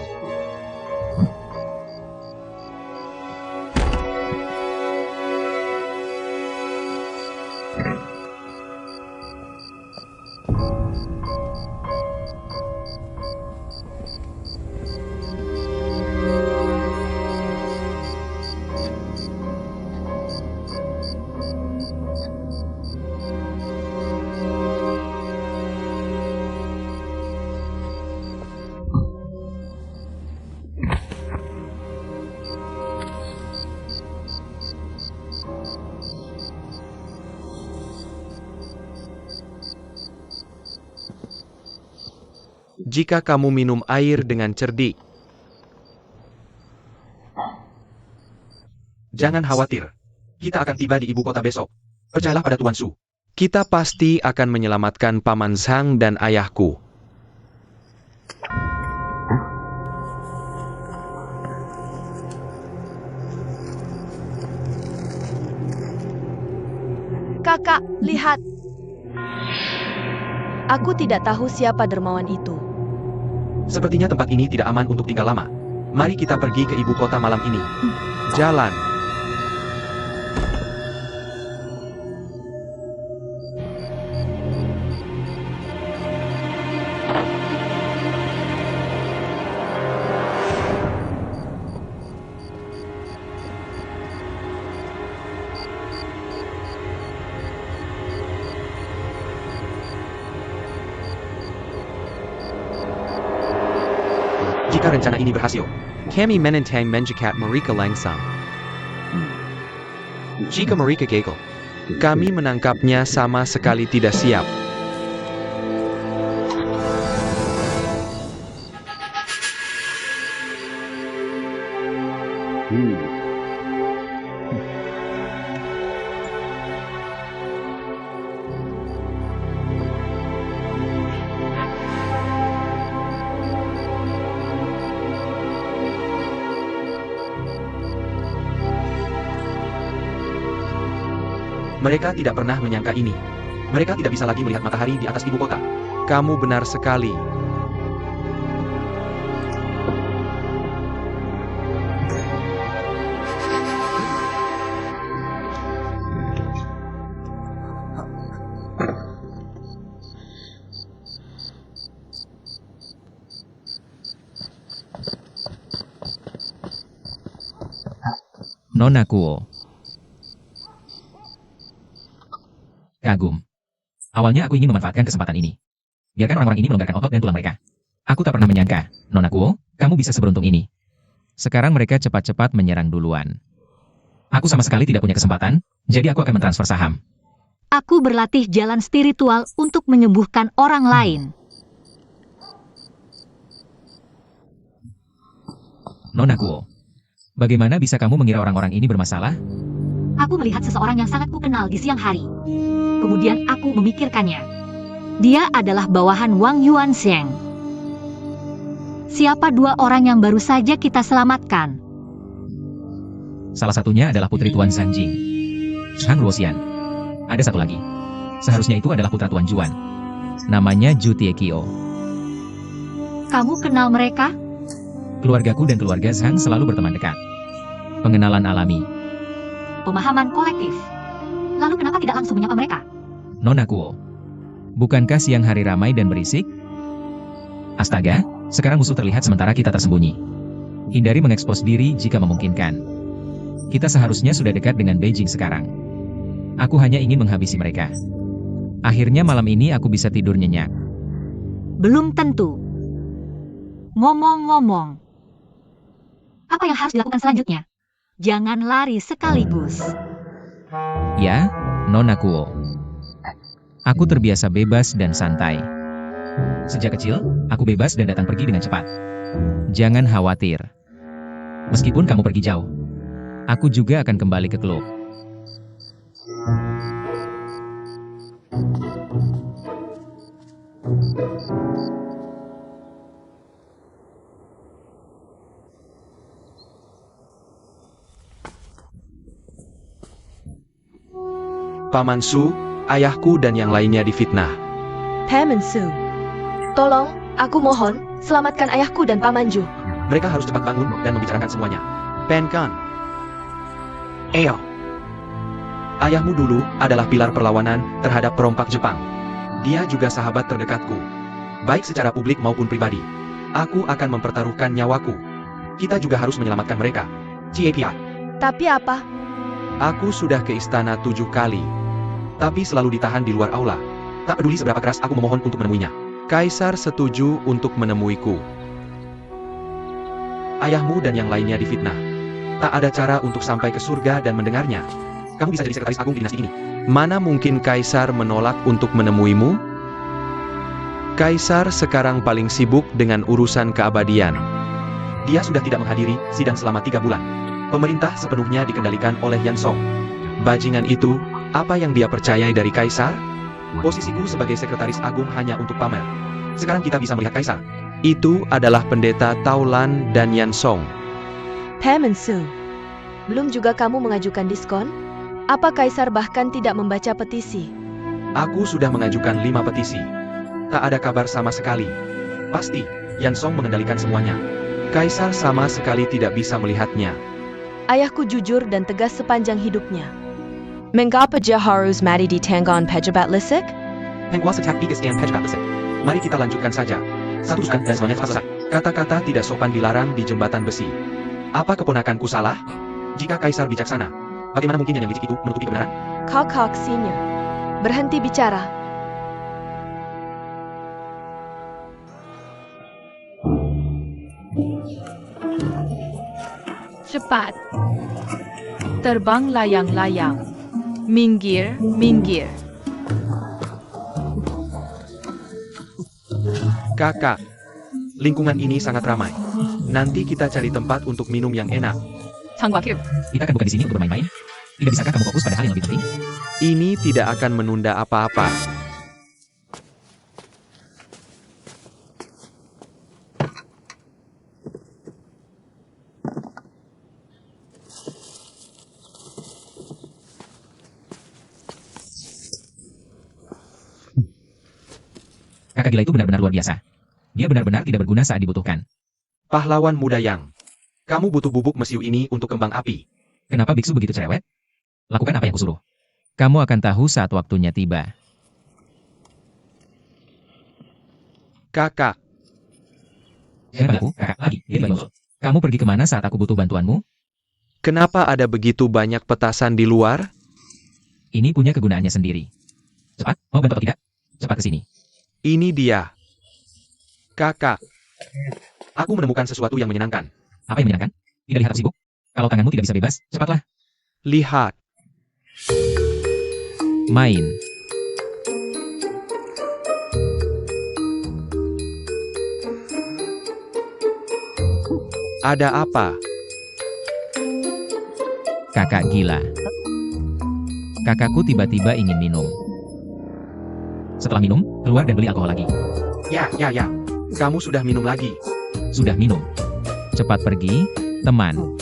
Jika kamu minum air dengan cerdik, jangan khawatir. Kita akan tiba di ibu kota besok. Percayalah pada Tuan Su. Kita pasti akan menyelamatkan Paman Zhang dan ayahku. Kakak, lihat. Aku tidak tahu siapa dermawan itu. Sepertinya tempat ini tidak aman untuk tinggal lama. Mari kita pergi ke ibu kota malam ini. Jalan. Jika rencana ini berhasil, kami menentang menjekat mereka langsung. Jika mereka gagal, kami menangkapnya sama sekali tidak siap. Mereka tidak pernah menyangka ini. Mereka tidak bisa lagi melihat matahari di atas ibu kota. Kamu benar sekali. Nona Kuo. Kagum. Awalnya aku ingin memanfaatkan kesempatan ini. Biarkan orang-orang ini melonggarkan otot dan tulang mereka. Aku tak pernah menyangka, Nona Kuo, kamu bisa seberuntung ini. Sekarang mereka cepat-cepat menyerang duluan. Aku sama sekali tidak punya kesempatan, jadi aku akan mentransfer saham. Aku berlatih jalan spiritual untuk menyembuhkan orang lain. Nona Kuo, bagaimana bisa kamu mengira orang-orang ini bermasalah? Aku melihat seseorang yang sangat kukenal di siang hari. Kemudian aku memikirkannya. Dia adalah bawahan Wang Yuansheng. Siapa dua orang yang baru saja kita selamatkan? Salah satunya adalah putri Tuan Zanjing, Shang Ruoxian. Ada satu lagi. Seharusnya itu adalah putra Tuan Juan. Namanya Zhu Tiekio. Kamu kenal mereka? Keluargaku dan keluarga Zhang selalu berteman dekat. Pengenalan alami. Pemahaman kolektif. Lalu kenapa tidak langsung menyapa mereka? Nona Kuo, bukankah siang hari ramai dan berisik? Astaga, sekarang musuh terlihat sementara kita tersembunyi. Hindari mengekspos diri jika memungkinkan. Kita seharusnya sudah dekat dengan Beijing sekarang. Aku hanya ingin menghabisi mereka. Akhirnya malam ini aku bisa tidur nyenyak. Belum tentu. Ngomong-ngomong, apa yang harus dilakukan selanjutnya? Jangan lari sekaligus. Ya, Nona Kuo. Aku terbiasa bebas dan santai. Sejak kecil, aku bebas dan datang pergi dengan cepat. Jangan khawatir. Meskipun kamu pergi jauh, aku juga akan kembali ke klub. Paman Su, ayahku dan yang lainnya difitnah. Paman Su, tolong, aku mohon, selamatkan ayahku dan Paman Ju. Mereka harus cepat bangun dan membicarakan semuanya. Penkan. Eo. Ayahmu dulu adalah pilar perlawanan terhadap perompak Jepang. Dia juga sahabat terdekatku. Baik secara publik maupun pribadi. Aku akan mempertaruhkan nyawaku. Kita juga harus menyelamatkan mereka. Ciepia. Tapi apa? Aku sudah ke istana 7 kali. Tapi selalu ditahan di luar aula. Tak peduli seberapa keras aku memohon untuk menemuinya. Kaisar setuju untuk menemuiku. Ayahmu dan yang lainnya difitnah. Tak ada cara untuk sampai ke surga dan mendengarnya. Kamu bisa jadi sekretaris agung di dinasti ini. Mana mungkin Kaisar menolak untuk menemuimu? Kaisar sekarang paling sibuk dengan urusan keabadian. Dia sudah tidak menghadiri sidang selama 3 bulan. Pemerintah sepenuhnya dikendalikan oleh Yan Song. Bajingan itu, apa yang dia percayai dari Kaisar? Posisiku sebagai sekretaris agung hanya untuk pamer. Sekarang kita bisa melihat Kaisar. Itu adalah pendeta Taulan dan Yan Song. Paman Su, belum juga kamu mengajukan diskon? Apa Kaisar bahkan tidak membaca petisi? Aku sudah mengajukan 5 petisi. Tak ada kabar sama sekali. Pasti, Yan Song mengendalikan semuanya. Kaisar sama sekali tidak bisa melihatnya. Ayahku jujur dan tegas sepanjang hidupnya. Mengapa dia harus mati di tangan pejabat lisik? Pengkuasa tak bigas dan pejabat lisik. Mari kita lanjutkan saja. Satu dan semuanya selesai. Kata-kata tidak sopan dilarang di jembatan besi. Apa keponakanku salah? Jika Kaisar bijaksana, bagaimana mungkin yang licik itu menutupi kebenaran? Kok senior. Berhenti bicara. Cepat. Terbang layang-layang. Minggir, minggir. Kakak, lingkungan ini sangat ramai. Nanti kita cari tempat untuk minum yang enak. Sang Wakil. Kita kan bukan di sini untuk bermain-main. Tidak bisakah kamu fokus pada hal yang lebih penting? Ini tidak akan menunda apa-apa. Kakak gila itu benar-benar luar biasa. Dia benar-benar tidak berguna saat dibutuhkan. Pahlawan muda Yang. Kamu butuh bubuk mesiu ini untuk kembang api. Kenapa biksu begitu cerewet? Lakukan apa yang kusuruh. Kamu akan tahu saat waktunya tiba. Kakak, Jangan aku, kakak, lagi. Dia tiba muncul. Kamu pergi kemana saat aku butuh bantuanmu? kenapa ada begitu banyak petasan di luar? Ini punya kegunaannya sendiri. Cepat, mau bantu atau tidak? Cepat ke sini. Ini dia. Kakak, aku menemukan sesuatu yang menyenangkan. Apa yang menyenangkan? Tidak lihat aku sibuk? Kalau tanganmu tidak bisa bebas, cepatlah. Lihat. Main. Ada apa? Kakak gila. Kakakku tiba-tiba ingin minum. Setelah minum, keluar dan beli alkohol lagi. Ya. Kamu sudah minum lagi. Sudah minum. Cepat pergi, teman.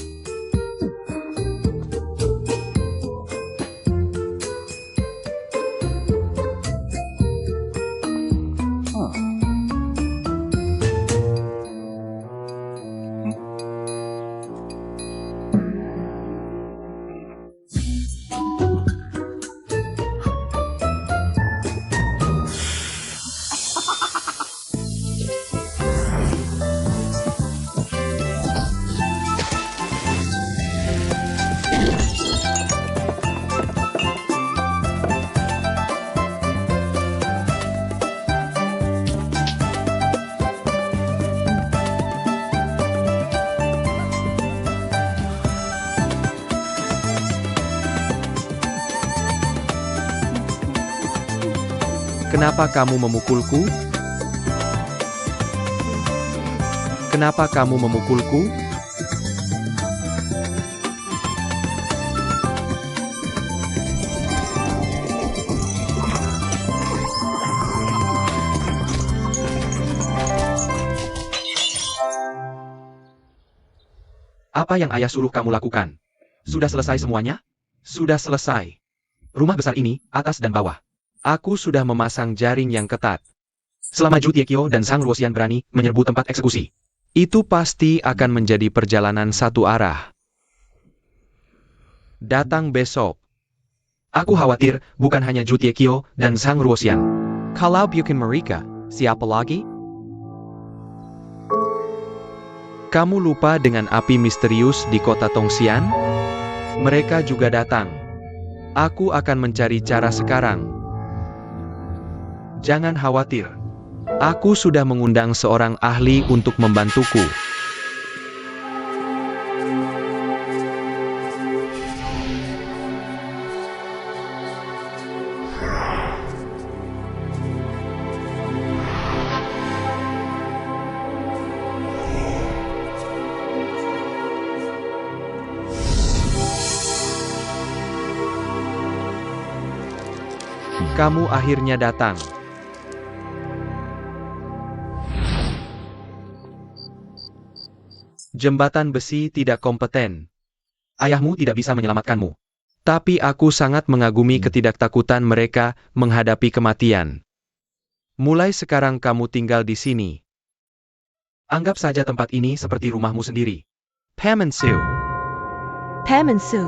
Kenapa kamu memukulku? Kenapa kamu memukulku? Apa yang ayah suruh kamu lakukan? Sudah selesai semuanya? Sudah selesai. Rumah besar ini, atas dan bawah. Aku sudah memasang jaring yang ketat. Selama Ju Tiekyo dan Sang Ruosian berani menyerbu tempat eksekusi, Itu pasti akan menjadi perjalanan satu arah. Datang besok. aku khawatir bukan hanya Ju Tiekyo dan Sang Ruosian. Kalau bukan mereka, siapa lagi? Kamu lupa dengan api misterius di kota Tongxian? Mereka juga datang. Aku akan mencari cara sekarang. Jangan khawatir. Aku sudah mengundang seorang ahli untuk membantuku. Kamu akhirnya datang. Jembatan besi tidak kompeten. Ayahmu tidak bisa menyelamatkanmu. Tapi aku sangat mengagumi ketidaktakutan mereka menghadapi kematian. Mulai sekarang kamu tinggal di sini. Anggap saja tempat ini seperti rumahmu sendiri. Pamansu. Pamansu.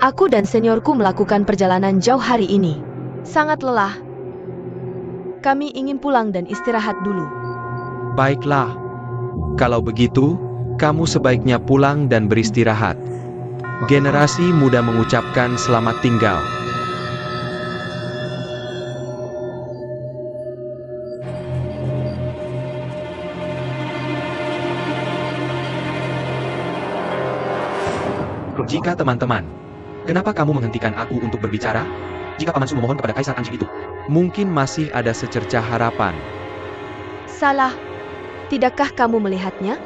Aku dan seniorku melakukan perjalanan jauh hari ini. Sangat lelah. Kami ingin pulang dan istirahat dulu. Baiklah. Kalau begitu, kamu sebaiknya pulang dan beristirahat. Generasi muda mengucapkan selamat tinggal. Jika teman-teman, kenapa kamu menghentikan aku untuk berbicara? Jika Paman Su memohon kepada Kaisar anjing itu, Mungkin masih ada secercah harapan. Salah. Tidakkah kamu melihatnya?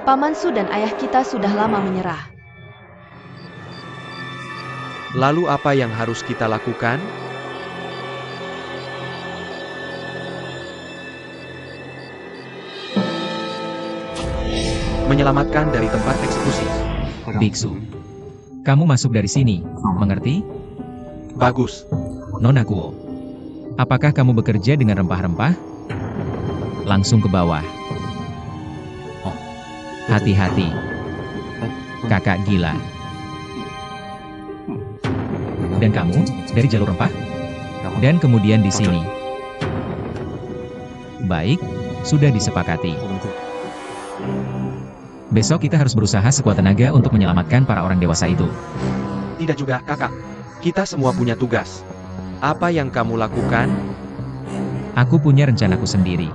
Paman Su dan ayah kita sudah lama menyerah. Lalu apa yang harus kita lakukan? menyelamatkan dari tempat eksekusi. Biksu. Kamu masuk dari sini, mengerti? Bagus. Nona Kuo. Apakah kamu bekerja dengan rempah-rempah? Langsung ke bawah. Oh, hati-hati. Kakak gila. Dan kamu, dari jalur rempah? Dan kemudian di sini. Baik, sudah disepakati. Besok kita harus berusaha sekuat tenaga untuk menyelamatkan para orang dewasa itu. Tidak juga, kakak. Kita semua punya tugas. Apa yang kamu lakukan? Aku punya rencanaku sendiri.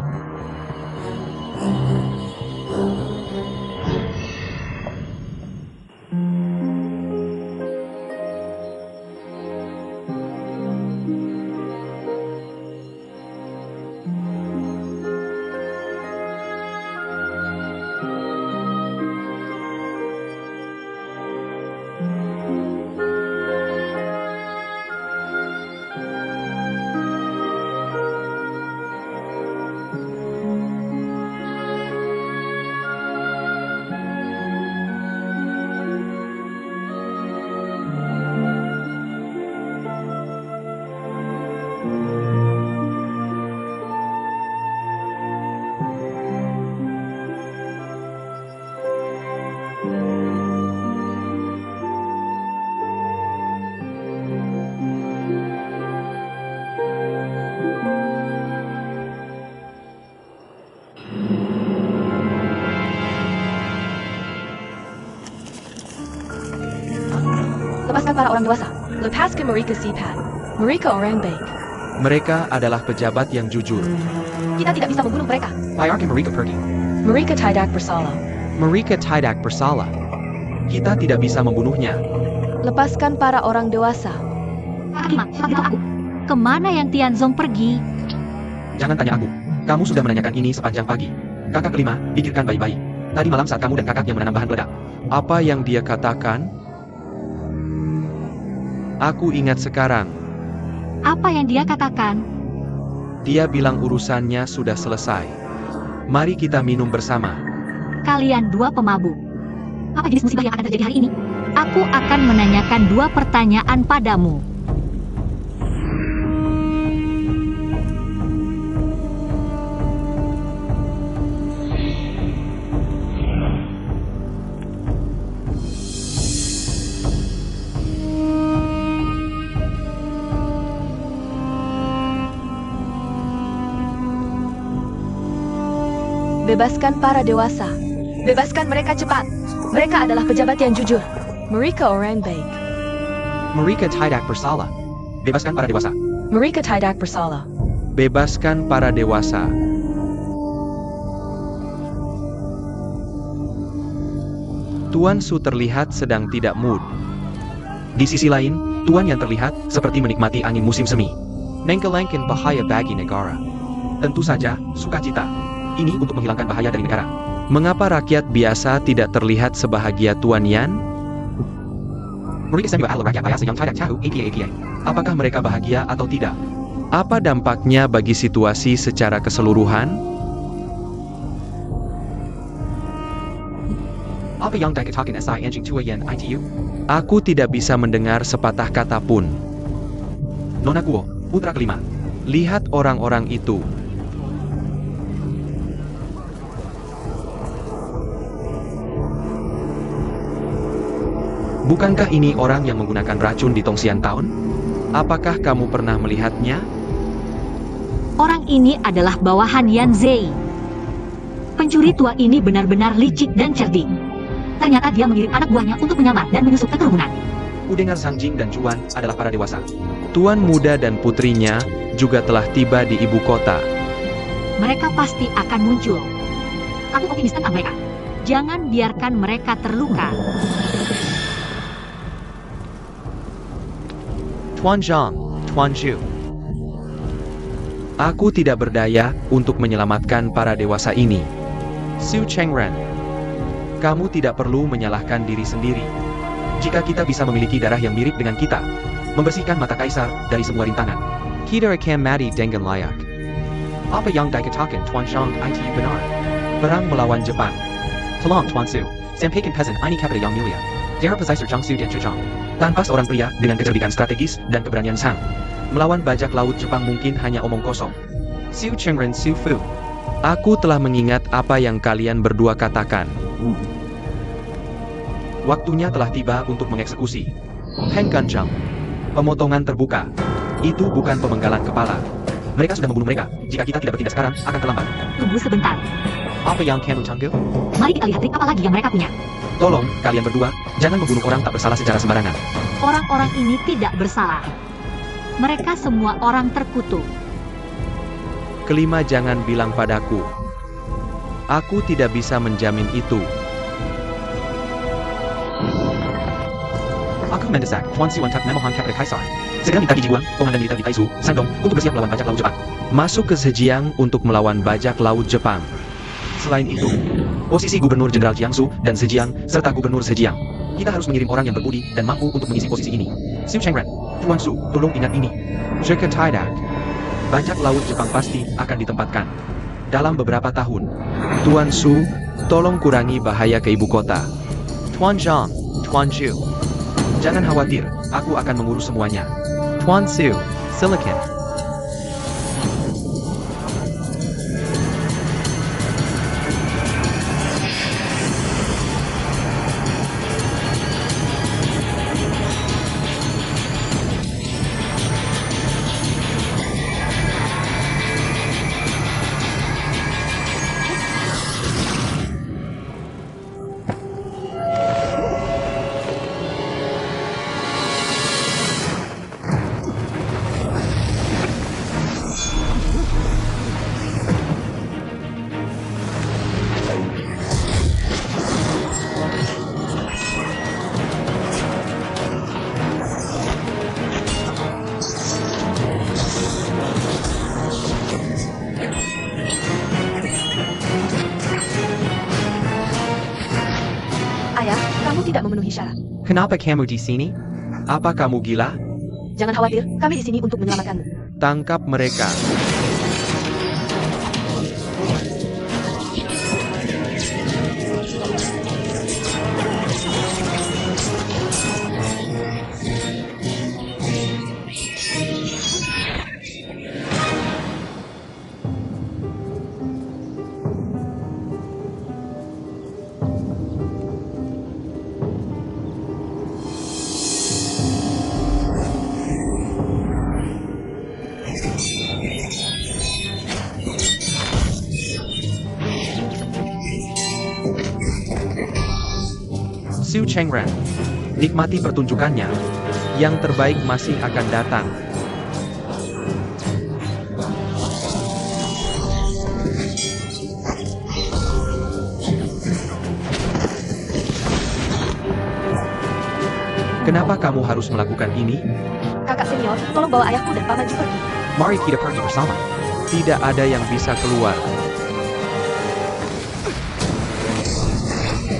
Lepaskan para orang dewasa. Lepaskan mereka Sipat. Mereka orang baik. Mereka adalah pejabat yang jujur. Kita tidak bisa membunuh mereka. Biarkan mereka pergi. Mereka tidak bersalah. Mereka tidak bersalah. Kita tidak bisa membunuhnya. Lepaskan para orang dewasa. Kak Lima, bantu aku. Kemana yang Tianzong pergi? Jangan tanya aku. Kamu sudah menanyakan ini sepanjang pagi. Kakak kelima, pikirkan baik-baik. Tadi malam saat kamu dan kakak yang menanam bahan peledak. Apa yang dia katakan? Aku ingat sekarang. Apa yang dia katakan? Dia bilang urusannya sudah selesai. Mari kita minum bersama. Kalian dua pemabuk. Apa jenis musibah yang akan terjadi hari ini? Aku akan menanyakan dua pertanyaan padamu. Bebaskan para dewasa. Bebaskan mereka cepat. Mereka adalah pejabat yang jujur. Mereka orang baik. Mereka tidak bersalah. Bebaskan para dewasa. Mereka tidak bersalah. Bebaskan para dewasa. Tuan Su terlihat sedang tidak mood. Di sisi lain, Tuan yang terlihat seperti menikmati angin musim semi. Nengkelengkin bahaya bagi negara. Tentu saja, sukacita. Ini untuk menghilangkan bahaya dari negara. Mengapa rakyat biasa tidak terlihat sebahagia Tuan Yan? Mereka semua adalah rakyat biasa yang tidak tahu apa-apa. Apakah mereka bahagia atau tidak? Apa dampaknya bagi situasi secara keseluruhan? Apa yang dikatakan SI Anjing Tua Yan ITU? Aku tidak bisa mendengar sepatah kata pun. Nona Kuo, putra kelima. Lihat orang-orang itu. Bukankah ini orang yang menggunakan racun di Tongsian Town? Apakah kamu pernah melihatnya? Orang ini adalah bawahan Yan Zei. Pencuri tua ini benar-benar licik dan cerdik. Ternyata dia mengirim anak buahnya untuk menyamar dan menyusup ke kerumunan. Kudengar Sang Jing dan Juan adalah para dewasa. Tuan muda dan putrinya juga telah tiba di ibu kota. Mereka pasti akan muncul. Aku optimis tentang mereka. Jangan biarkan mereka terluka. Tuan Zhang, Tuan Zhu. Aku tidak berdaya untuk menyelamatkan para dewasa ini. Su Chengren, kamu tidak perlu menyalahkan diri sendiri. Jika kita bisa memiliki darah yang mirip dengan kita, membersihkan mata kaisar dari semua rintangan. Kita akan mati dengan layak. Apa yang dikatakan Tuan Zhang ITU benar? Perang melawan Jepang. Tolong Tuan Su, sampaikan pesan ini kepada Yang Mulia. Darah Pesisir Jiangsu dan Zhejiang. Tanpa seorang pria dengan kecerdikan strategis dan keberanian Sang, melawan bajak laut Jepang mungkin hanya omong kosong. Su Chengren Su Fu. Aku telah mengingat apa yang kalian berdua katakan. Waktunya telah tiba untuk mengeksekusi. Heng Ganjang. Pemotongan terbuka. Itu bukan pemenggalan kepala. Mereka sudah membunuh mereka. Jika kita tidak bertindak sekarang, akan terlambat. Tunggu sebentar. Apa yang kamu tangguh? Mari kita lihat trik apa lagi yang mereka punya. Tolong, kalian berdua, jangan membunuh orang tak bersalah secara sembarangan. Orang-orang ini tidak bersalah. Mereka semua orang terkutuk. Kelima, jangan bilang padaku. Aku tidak bisa menjamin itu. Aku mendesak Tuan Su untuk memohon kepada Kaisar. Segera minta Jijuan, komandan militer di Taizu, Shandong, untuk bersiap melawan bajak laut Jepang. Masuk ke Zhejiang untuk melawan bajak laut Jepang. Selain itu, posisi Gubernur Jenderal Jiangsu dan Zhejiang, serta Gubernur Zhejiang. Kita harus mengirim orang yang berbudi dan mampu untuk mengisi posisi ini. Su Chengren, Tuan Su, tolong ingat ini. Jika tidak, bajak laut Jepang pasti akan ditempatkan dalam beberapa tahun. Tuan Su, tolong kurangi bahaya ke ibu kota. Tuan Zhang, Tuan Zhu. Jangan khawatir, aku akan mengurus semuanya. Tuan Su, Silicon. Kamu tidak memenuhi syarat. Kenapa kamu di sini? Apa kamu gila? Jangan khawatir, kami di sini untuk menyelamatkanmu. Tangkap mereka. Su Chengran, nikmati pertunjukannya. Yang terbaik masih akan datang. Kenapa kamu harus melakukan ini? Kakak senior, tolong bawa ayahku dan Pak Maju pergi. Mari kita pergi bersama. Tidak ada yang bisa keluar.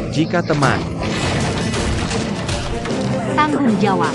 Jika teman, Tanggung jawab.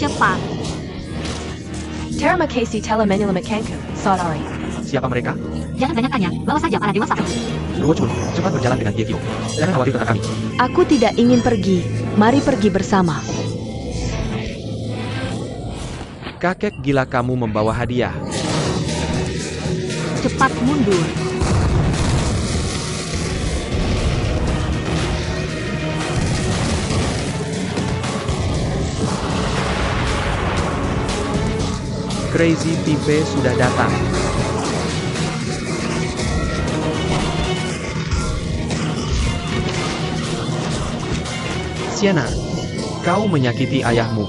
Cepat. Terima kasih telah menyelamatkanku, saudari. siapa mereka? Jangan banyak tanya, bawa saja para dewasa. Luo Chun, cepat berjalan dengan Ye Kyo. Jangan khawatir tentang kami. Aku tidak ingin pergi. Mari pergi bersama. Kakek gila kamu membawa hadiah. Cepat mundur. Crazy Pipe sudah datang. Sienna, kau menyakiti ayahmu.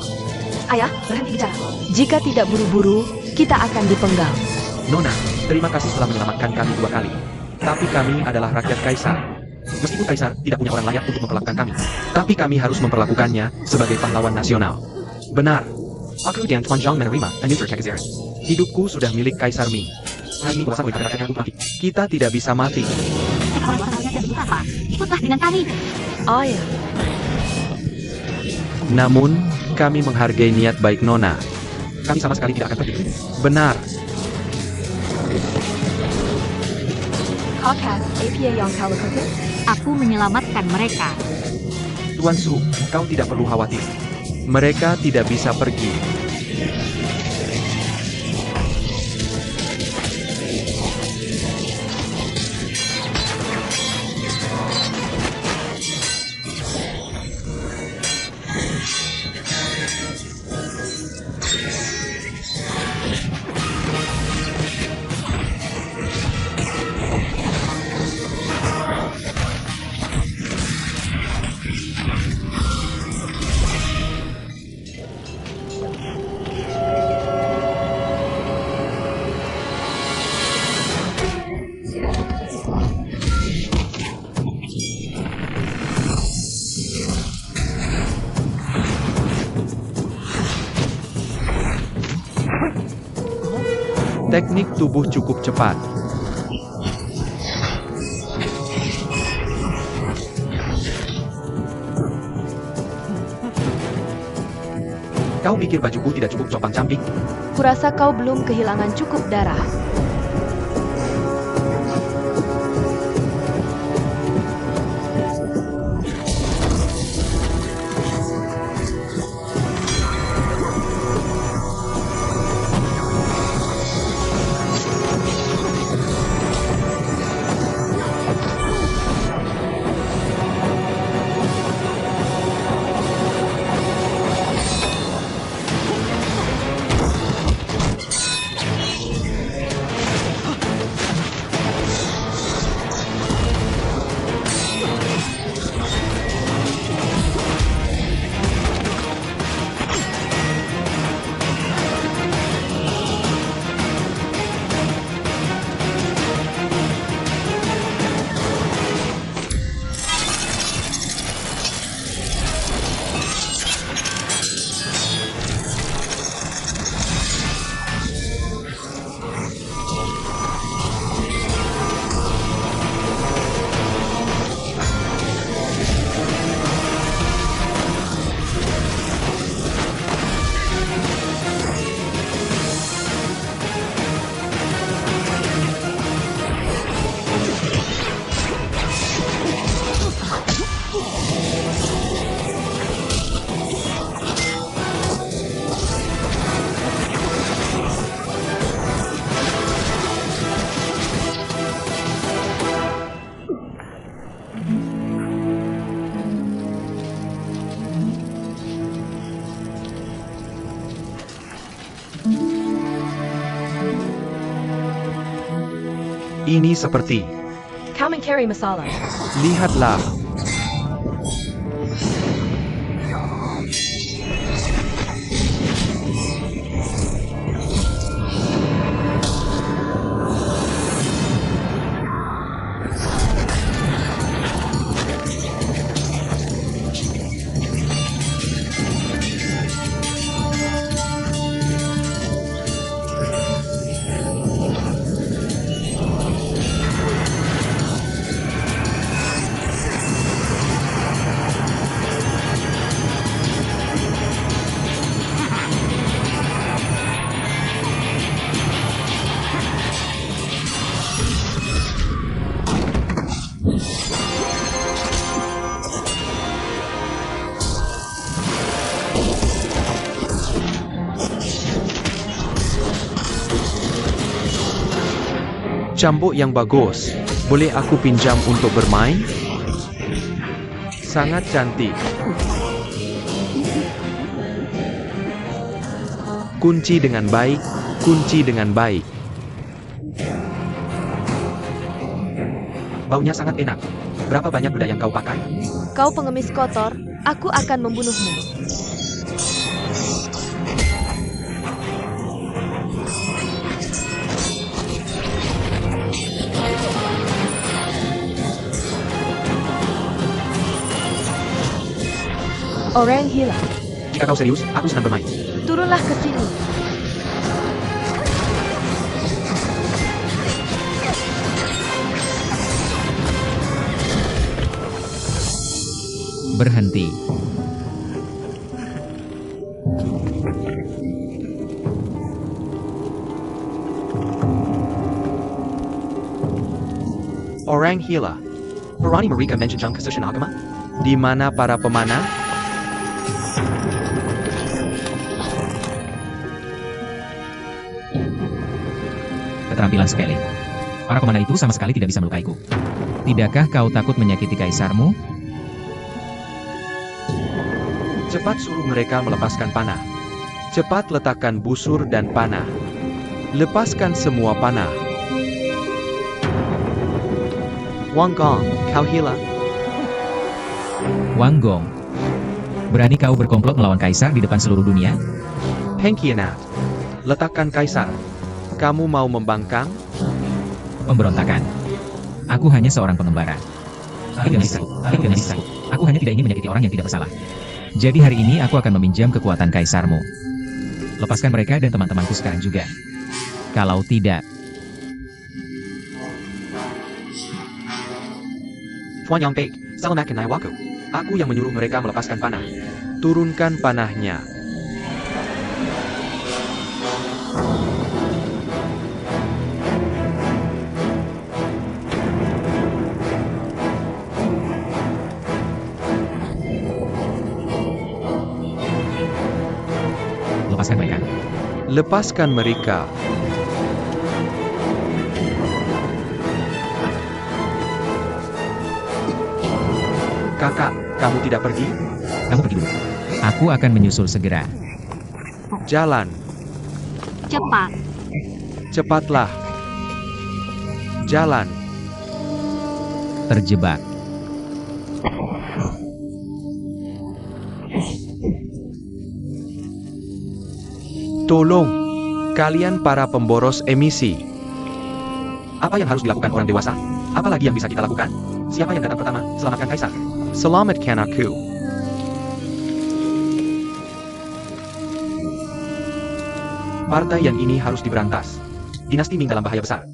Ayah, berhenti bicara. Jika tidak buru-buru, kita akan dipenggal. Nona, terima kasih telah menyelamatkan kami 2 kali. Tapi kami adalah rakyat kaisar. Meskipun kaisar tidak punya orang layak untuk memperlakukan kami, tapi kami harus memperlakukannya sebagai pahlawan nasional. Benar. Aku dan Tuan Zhang menerima Anusur Kaiser. Hidupku sudah milik Kaisar Ming. Hal ini kuasa oleh rakyat yang mati. Kita tidak bisa mati. Orang kalian dan ibu apa? Ikutlah dengan kami. Ayah, Namun, kami menghargai niat baik Nona. Kami sama sekali tidak akan pergi. Benar. Kakas, APA yang kau lakukan? Aku menyelamatkan mereka. Tuan Su, kau tidak perlu khawatir. Mereka tidak bisa pergi. Teknik tubuh cukup cepat. Kau pikir bajuku tidak cukup copang camping? Kurasa kau belum kehilangan cukup darah. Ini seperti, Come and carry masalah. lihatlah. Cambuk yang bagus. Boleh aku pinjam untuk bermain? Sangat cantik. Kunci dengan baik, kunci dengan baik. Baunya sangat enak. Berapa banyak benda yang kau pakai? Kau pengemis kotor, aku akan membunuhmu. Orang hilang. Jika kau serius, aku senang bermain. Turunlah ke sini. Berhenti. Orang gila. Berani mereka menjunjung kesucian agama? Di mana para pemanah? Keterampilan sepele. Para pemanah itu sama sekali tidak bisa melukaiku. Tidakkah kau takut menyakiti kaisarmu? Cepat suruh mereka melepaskan panah. Cepat letakkan busur dan panah. Lepaskan semua panah. Wang Gong, kau gila? Wang Gong. Berani kau berkomplot melawan kaisar di depan seluruh dunia? Pengkhianat. Letakkan kaisar. Kamu mau membangkang? Pemberontakan. Aku hanya seorang pengembara. Aku hanya tidak ingin menyakiti orang yang tidak bersalah. Jadi hari ini aku akan meminjam kekuatan kaisarmu. Lepaskan mereka dan teman-temanku sekarang juga. Kalau tidak, Tuan Yang Baik, selamatkan nyawaku. Aku yang menyuruh mereka melepaskan panah. Turunkan panahnya. lepaskan mereka. Lepaskan mereka. Kakak, kamu tidak pergi? Kamu pergi dulu. Aku akan menyusul segera. Jalan. Cepat. Cepatlah. Jalan. Terjebak. Tolong. Kalian para pemboros emisi. Apa yang harus dilakukan orang dewasa? Apa lagi yang bisa kita lakukan? Siapa yang datang pertama? Selamatkan Kaisar. Selamatkan aku. Partai yang ini harus diberantas. Dinasti Ming dalam bahaya besar.